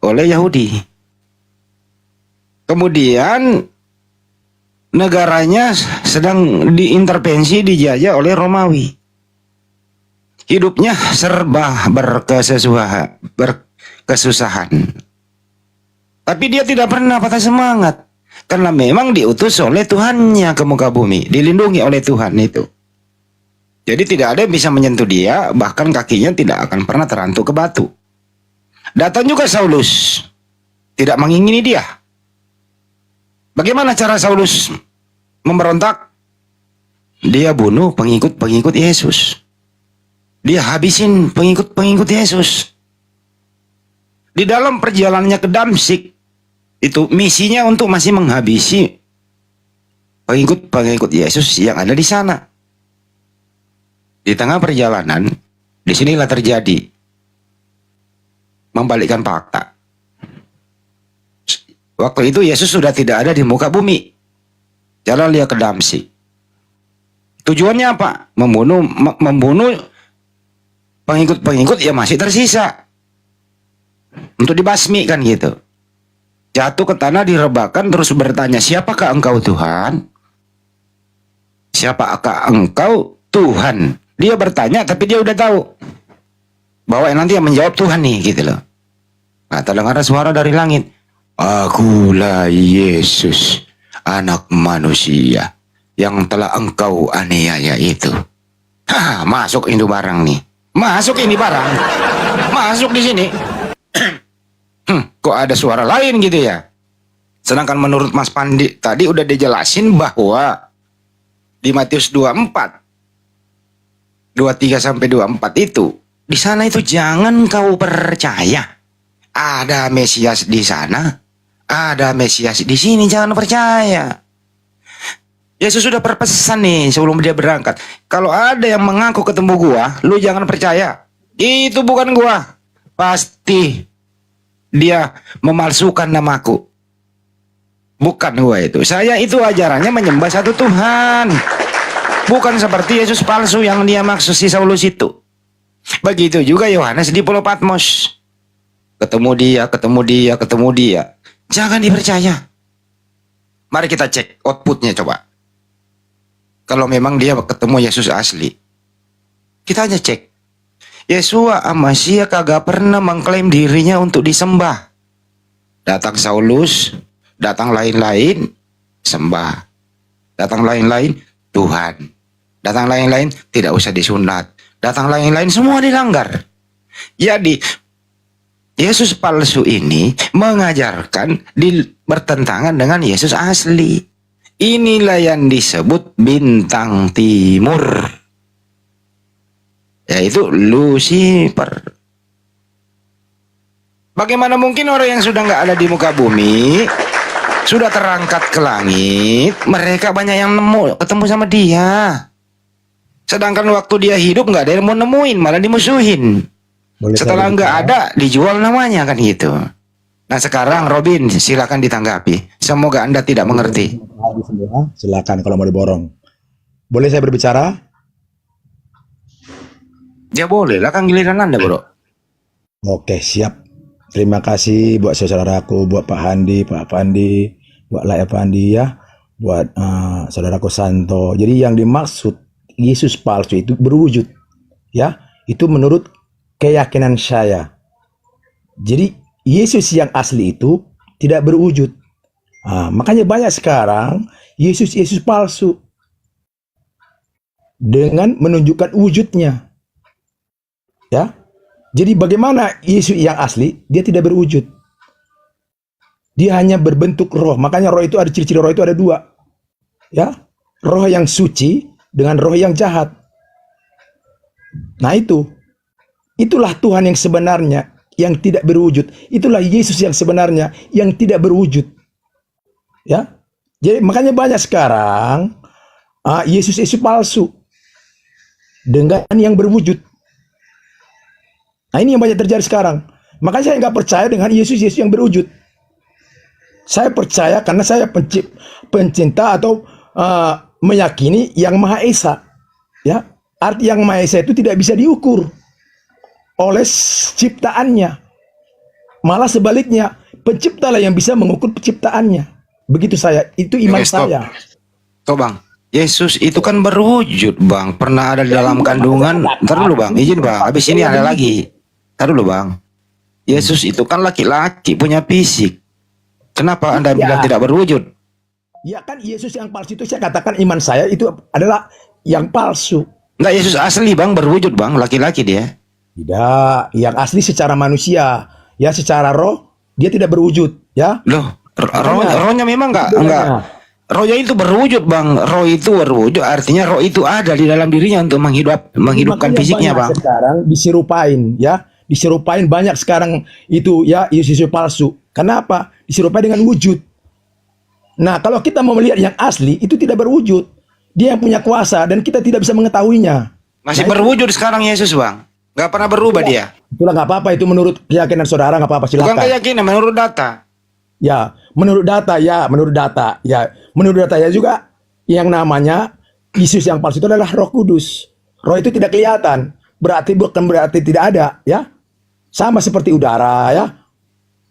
oleh Yahudi. Kemudian negaranya sedang diintervensi, dijajah oleh Romawi. Hidupnya serba berkesusahan. Tapi dia tidak pernah patah semangat. Karena memang diutus oleh Tuhannya ke muka bumi. Dilindungi oleh Tuhan itu. Jadi tidak ada yang bisa menyentuh dia. Bahkan kakinya tidak akan pernah terantuk ke batu. Datang juga Saulus. Tidak mengingini dia. Bagaimana cara Saulus memberontak? Dia bunuh pengikut-pengikut Yesus. Dia habisin pengikut-pengikut Yesus. Di dalam perjalanannya ke Damsyik, itu misinya untuk masih menghabisi pengikut-pengikut Yesus yang ada di sana. Di tengah perjalanan, disinilah terjadi membalikkan fakta. Waktu itu Yesus sudah tidak ada di muka bumi. Jalan dia ke Damsyik. Tujuannya apa? Membunuh pengikut-pengikut yang masih tersisa. Untuk dibasmi kan gitu. Jatuh ke tanah, direbahkan, terus bertanya, siapakah engkau Tuhan? Siapakah engkau Tuhan? Dia bertanya, tapi dia udah tahu bahwa nanti yang menjawab Tuhan nih, gitu loh. Nah, terdengar suara dari langit. Akulah Yesus, anak manusia yang telah engkau aniaya itu. Hah, masuk ini barang nih. Masuk ini barang. Masuk di sini. Kok ada suara lain gitu ya? Sedangkan menurut Mas Pandi tadi udah dijelasin bahwa di Matius 24 23 sampai 24 itu, di sana itu jangan kau percaya ada Mesias di sana, ada Mesias di sini, jangan percaya. Yesus sudah berpesan nih sebelum dia berangkat, kalau ada yang mengaku ketemu gua, lu jangan percaya. Itu bukan gua. Pasti dia memalsukan namaku. Bukan gua itu. Saya itu ajarannya menyembah satu Tuhan. Bukan seperti Yesus palsu yang dia maksud si Saulus itu. Begitu juga Yohanes di Pulau Patmos. Ketemu dia. Jangan dipercaya. Mari kita cek outputnya coba. Kalau memang dia ketemu Yesus asli. Kita aja cek. Yesua Amasya kagak pernah mengklaim dirinya untuk disembah. Datang Saulus, datang lain-lain, sembah. Datang lain-lain, Tuhan. Datang lain-lain, tidak usah disunat. Datang lain-lain, semua dilanggar. Jadi, Yesus palsu ini mengajarkan bertentangan dengan Yesus asli. Inilah yang disebut bintang timur. Yaitu Lucifer. Bagaimana mungkin orang yang sudah nggak ada di muka bumi, sudah terangkat ke langit, mereka banyak yang ketemu sama dia. Sedangkan waktu dia hidup nggak ada yang mau nemuin, malah dimusuhin. Setelah nggak ada, dijual namanya kan gitu. Nah sekarang Robin, silakan ditanggapi. Semoga Anda tidak mengerti. Silakan kalau mau diborong. Boleh saya berbicara? Ya boleh lah, kan giliran Anda bro. Oke, siap. Terima kasih buat saudaraku, buat Pak Handi, Pak Pandi, buat Laya Pandi ya, buat saudaraku Santo. Jadi yang dimaksud Yesus palsu itu berwujud. Ya, itu menurut keyakinan saya. Jadi Yesus yang asli itu tidak berwujud. Makanya banyak sekarang Yesus palsu dengan menunjukkan wujudnya. Ya. Jadi bagaimana Yesus yang asli? Dia tidak berwujud. Dia hanya berbentuk roh. Makanya roh itu ada ciri-ciri roh itu ada dua. Ya. Roh yang suci dengan roh yang jahat. Nah itulah Tuhan yang sebenarnya yang tidak berwujud. Itulah Yesus yang sebenarnya yang tidak berwujud. Ya. Jadi makanya banyak sekarang Yesus palsu dengan yang berwujud. Nah ini yang banyak terjadi sekarang. Makanya saya nggak percaya dengan Yesus yang berwujud. Saya percaya karena saya pencinta atau meyakini yang Maha Esa. Ya, arti yang Maha Esa itu tidak bisa diukur oleh ciptaannya. Malah sebaliknya, penciptalah yang bisa mengukur penciptaannya. Begitu itu iman saya. Tuh Bang, Yesus itu kan berwujud Bang, pernah ada di dalam kandungan. Ntar dulu Bang, izin Bang, habis ini ada lagi. Ntar dulu Bang, Yesus itu kan laki-laki punya fisik. Kenapa Anda bilang tidak berwujud? Ya kan Yesus yang palsu itu saya katakan iman saya itu adalah yang palsu. Enggak, Yesus asli Bang berwujud Bang, laki-laki dia. Tidak, yang asli secara manusia. Ya secara roh dia tidak berwujud. Ya. Loh, rohnya memang enggak. Rohnya itu berwujud Bang. Roh itu berwujud artinya roh itu ada di dalam dirinya untuk menghidupkan fisiknya Bang. Sekarang diserupain ya. Diserupain banyak sekarang itu ya Yesus palsu. Kenapa? Diserupai dengan wujud. Nah, kalau kita mau melihat yang asli itu tidak berwujud. Dia yang punya kuasa dan kita tidak bisa mengetahuinya. Masih berwujud sekarang Yesus Bang. Gak pernah berubah dia. Itulah nggak apa-apa, itu menurut keyakinan saudara nggak apa-apa, silakan. Bukan keyakinan, menurut data. Ya, menurut data ya, menurut data ya juga yang namanya Yesus yang palsu itu adalah Roh Kudus. Roh itu tidak kelihatan, bukan berarti tidak ada, ya. Sama seperti udara, ya.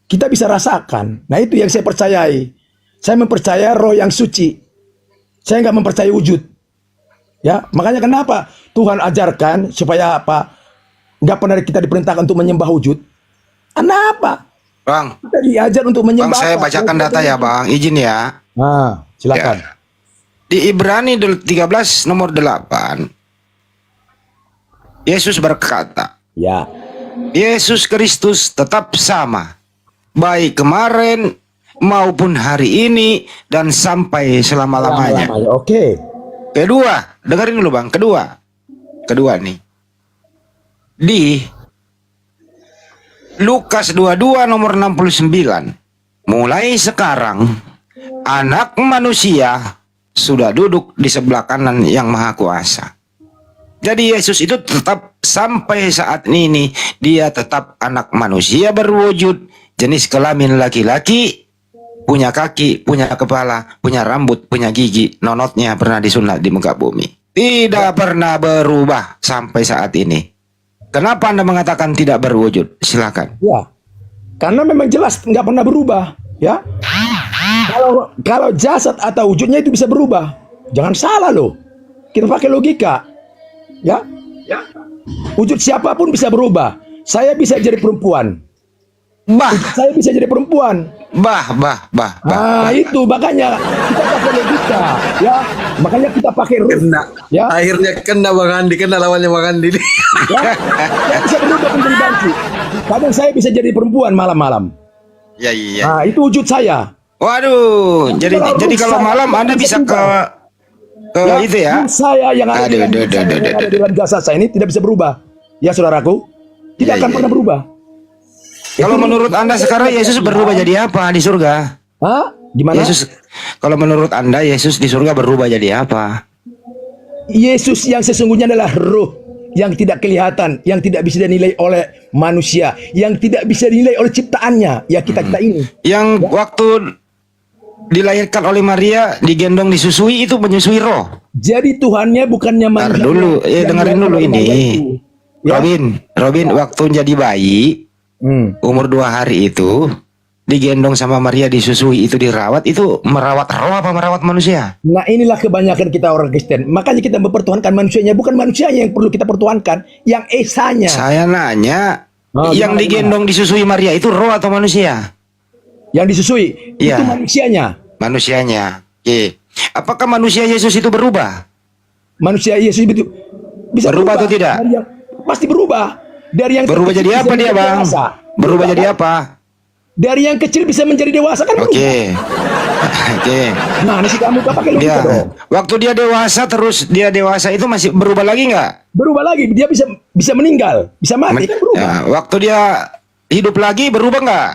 Kita bisa rasakan. Nah itu yang saya percayai. Saya mempercaya Roh yang suci. Saya nggak mempercayai wujud. Ya, makanya kenapa Tuhan ajarkan supaya apa? Nggak pernah kita diperintahkan untuk menyembah wujud. Kenapa? Bang, kita diajar untuk menyembah. Bang, saya bacakan data ya Bang, izin ya. Nah, silakan. Ya. Di Ibrani 13 nomor 8, Yesus berkata, ya, Yesus Kristus tetap sama, baik kemarin maupun hari ini dan sampai selama-lamanya. Oke. Kedua, dengerin dulu Bang, kedua nih. Di Lukas 22 nomor 69, mulai sekarang anak manusia sudah duduk di sebelah kanan yang maha kuasa. Jadi Yesus itu tetap sampai saat ini, dia tetap anak manusia berwujud, jenis kelamin laki-laki, punya kaki, punya kepala, punya rambut, punya gigi, nonotnya pernah disunat di muka bumi. Tidak pernah berubah sampai saat ini. Kenapa Anda mengatakan tidak berwujud? Silakan. Ya, karena memang jelas nggak pernah berubah. Ya, kalau jasad atau wujudnya itu bisa berubah, jangan salah loh. Kita pakai logika. Ya, wujud siapapun bisa berubah. Saya bisa jadi perempuan. Saya bisa jadi perempuan. Itu makanya kita pakai logika, ya. Makanya kita pakai kena. Ya. Akhirnya kena Bang Andi, kena lawannya Bang Andi. Ya. Saya bisa berubah menjadi banci. Kadang saya bisa jadi perempuan malam-malam. Ya, iya. Nah, itu wujud saya. Waduh, jadi kalau malam Anda bisa ke ya, itu ya. Saya yang ada di dalam jasad saya ini tidak bisa berubah. Ya, saudaraku, tidak akan pernah berubah. Kalau menurut Anda sekarang Yesus berubah jadi apa di surga? Hah? Gimana? Yesus, kalau menurut Anda Yesus di surga berubah jadi apa? Yesus yang sesungguhnya adalah roh yang tidak kelihatan, yang tidak bisa dinilai oleh manusia, yang tidak bisa dinilai oleh ciptaannya, ya kita ini. Yang waktu dilahirkan oleh Maria, digendong, disusui, itu menyusui roh. Jadi Tuhannya bukannya manusia. Dulu, dengerin dulu ini. Ya? Robin, waktu jadi bayi, umur 2 hari itu, digendong sama Maria, disusui, itu dirawat, itu merawat roh apa merawat manusia? Nah inilah kebanyakan kita orang Kristen. Makanya kita mempertuhankan manusianya, bukan manusianya yang perlu kita pertuhankan, yang esanya. Saya nanya, yang gimana, digendong disusui Maria itu roh atau manusia? Yang disusui Iya. itu manusianya. Manusianya. Oke. Apakah manusia Yesus itu berubah? Manusia Yesus itu bisa Berubah atau tidak? Dari yang, pasti berubah. Dari yang Berubah kecil jadi bisa apa dia, menjadi Bang? dewasa. Berubah jadi kan? apa? Dari yang kecil bisa menjadi dewasa kan berubah. Oke. Oke. Nah, ini sih kamu pakai logika Dia, dong. waktu dia dewasa, terus dia dewasa itu masih berubah lagi nggak? Berubah lagi, dia bisa meninggal, bisa mati kan berubah. Ya, waktu dia hidup lagi berubah nggak?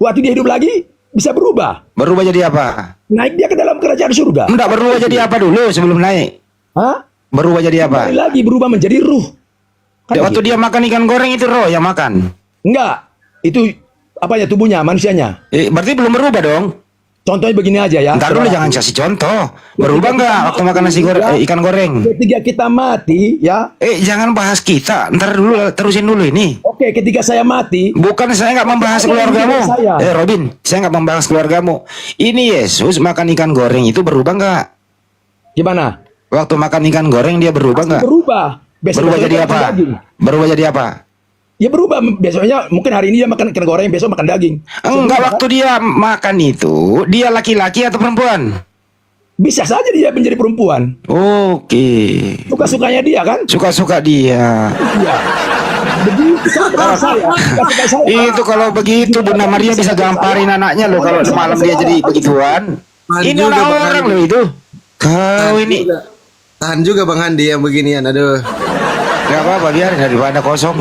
Waktu dia hidup lagi bisa berubah. Berubah jadi apa? Naik dia ke dalam kerajaan surga. Enggak, berubah jadi apa dulu sebelum naik? Hah? Berubah jadi apa? Kembali lagi berubah menjadi ruh. Kan Waktu gitu. dia makan ikan goreng itu roh yang makan. Enggak, itu apanya tubuhnya, manusianya. Berarti belum berubah dong? Contohnya begini aja ya. Ntar dulu jangan kasih contoh. Berubah nggak waktu makan nasi goreng, ikan goreng? Ketika kita mati, ya. Jangan bahas kita. Ntar dulu, terusin dulu ini. Oke, ketika saya mati. Bukan, saya nggak membahas keluargamu. Robin, saya nggak membahas keluargamu. Ini Yesus makan ikan goreng itu berubah nggak? Gimana? Waktu makan ikan goreng dia berubah nggak? Berubah. Berubah jadi apa? Berubah jadi apa? Ya berubah. Besoknya mungkin hari ini dia makan ikan goreng, besok makan daging. Enggak, waktu dia makan itu, dia laki-laki atau perempuan? Bisa saja dia menjadi perempuan. Oke. Suka-sukanya dia kan? Suka-suka dia. Iya. Begitu sama saya. Itu kalau begitu Bunda Maria bisa gamparin anaknya loh kalau semalam dia jadi begituan. Ini orang loh itu. Kau ini. Tahan juga Bang Andi yang beginian, aduh. Gak apa-apa, biar daripada kosong.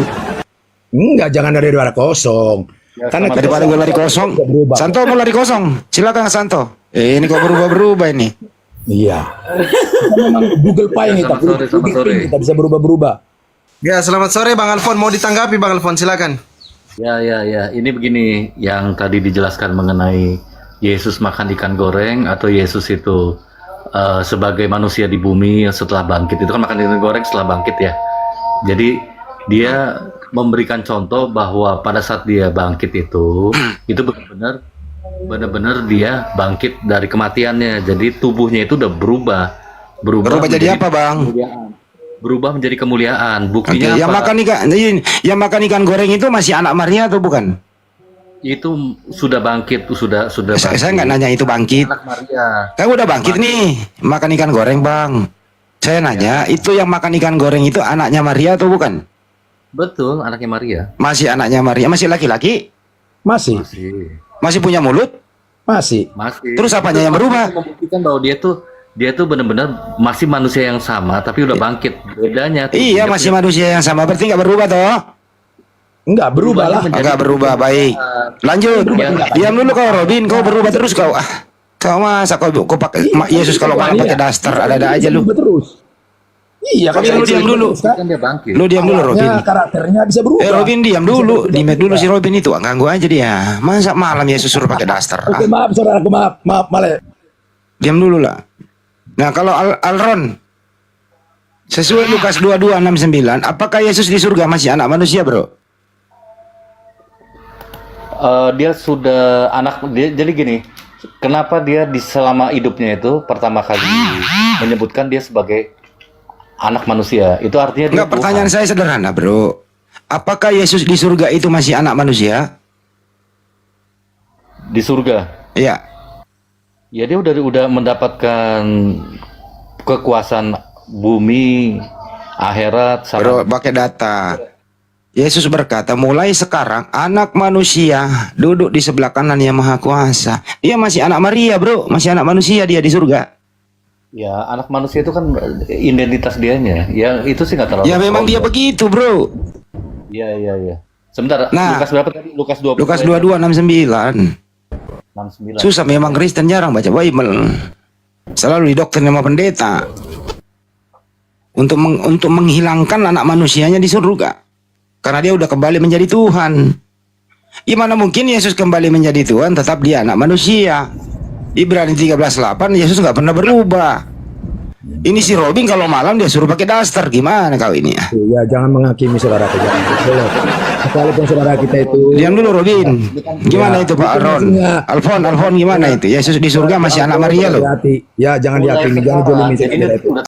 Enggak, jangan dari dua kosong. Karena Daripada gue lari kosong. Santo mau lari kosong. Silakan Santo. Ini kok berubah-berubah ini. Iya. Memang Google Pie kita. Kita bisa berubah-berubah. Ya, selamat sore Bang Alfon. Mau ditanggapi Bang Alfon, silakan. Ya. Ini begini, yang tadi dijelaskan mengenai Yesus makan ikan goreng atau Yesus itu sebagai manusia di bumi setelah bangkit. Itu kan makan ikan goreng setelah bangkit ya. Jadi dia memberikan contoh bahwa pada saat dia bangkit itu benar-benar dia bangkit dari kematiannya. Jadi tubuhnya itu udah berubah jadi apa, Bang? Berubah menjadi kemuliaan. Buktinya Yang makan ikan goreng itu masih anak Maria atau bukan? Itu sudah bangkit, sudah bangkit. Saya nggak nanya itu bangkit. Anak Maria. Kan udah bangkit nih, makan ikan goreng, Bang. Saya nanya, itu yang makan ikan goreng itu anaknya Maria atau bukan? Betul, anaknya Maria. Masih anaknya Maria, masih laki-laki? Masih. Masih punya mulut? Masih. Terus apanya yang berubah? Membuktikan bahwa dia tuh benar-benar masih manusia yang sama, tapi udah bangkit. Bedanya tuh, Iya, masih manusia yang sama, berarti nggak berubah toh? Enggak berubah lah. Enggak berubah, baik. Lanjut. Diam dulu kau, Robin. Kau berubah terus kau. Kau masa kau pakai Yesus kalau malam pakai daster, ada aja lu. Terus. Iya, Robin, lu diam dulu. Lu diam dulu, Robin. Karakternya bisa berubah. Robin diam dulu. Diam dulu si Robin itu. Ganggu aja dia. Masa malam Yesus suruh pakai daster? Oke, maaf saudaraku, maaf, Male. Diam dulu lah. Nah, kalau Alron sesuai Lukas 22:69, apakah Yesus di surga masih anak manusia, Bro? Dia sudah jadi gini, kenapa dia selama hidupnya itu pertama kali menyebutkan dia sebagai anak manusia? Itu artinya dia Pertanyaan saya sederhana, Bro. Apakah Yesus di surga itu masih anak manusia? Di surga? Iya. Ya, dia udah mendapatkan kekuasaan bumi, akhirat. Bro, pakai data. Yesus berkata, mulai sekarang anak manusia duduk di sebelah kanan yang maha kuasa. Dia masih anak Maria, Bro. Masih anak manusia dia di surga. Ya, anak manusia itu kan identitas dianya. Ya, itu sih nggak terlalu. Ya memang dia begitu, Bro. Iya. Sebentar, Nah, Lukas berapa tadi? Lukas 20. Lukas 22:69. 69. Susah, memang Kristen jarang baca Bible. Selalu didoktrin sama pendeta. Untuk menghilangkan anak manusianya di surga. Karena dia udah kembali menjadi Tuhan. Gimana mungkin Yesus kembali menjadi Tuhan tetap dia anak manusia? Ibrani 13:8, Yesus nggak pernah berubah. Ini si Robin kalau malam dia suruh pakai daster, gimana kau ini ya? Ya jangan menghakimi saudara kita. Sekalipun saudara kita itu. Diam dulu Robin. Gimana itu Pak Ron? Alfon gimana itu? Yesus di surga masih anak Maria loh. Ya jangan dihakimi, jangan jolimi saudara itu.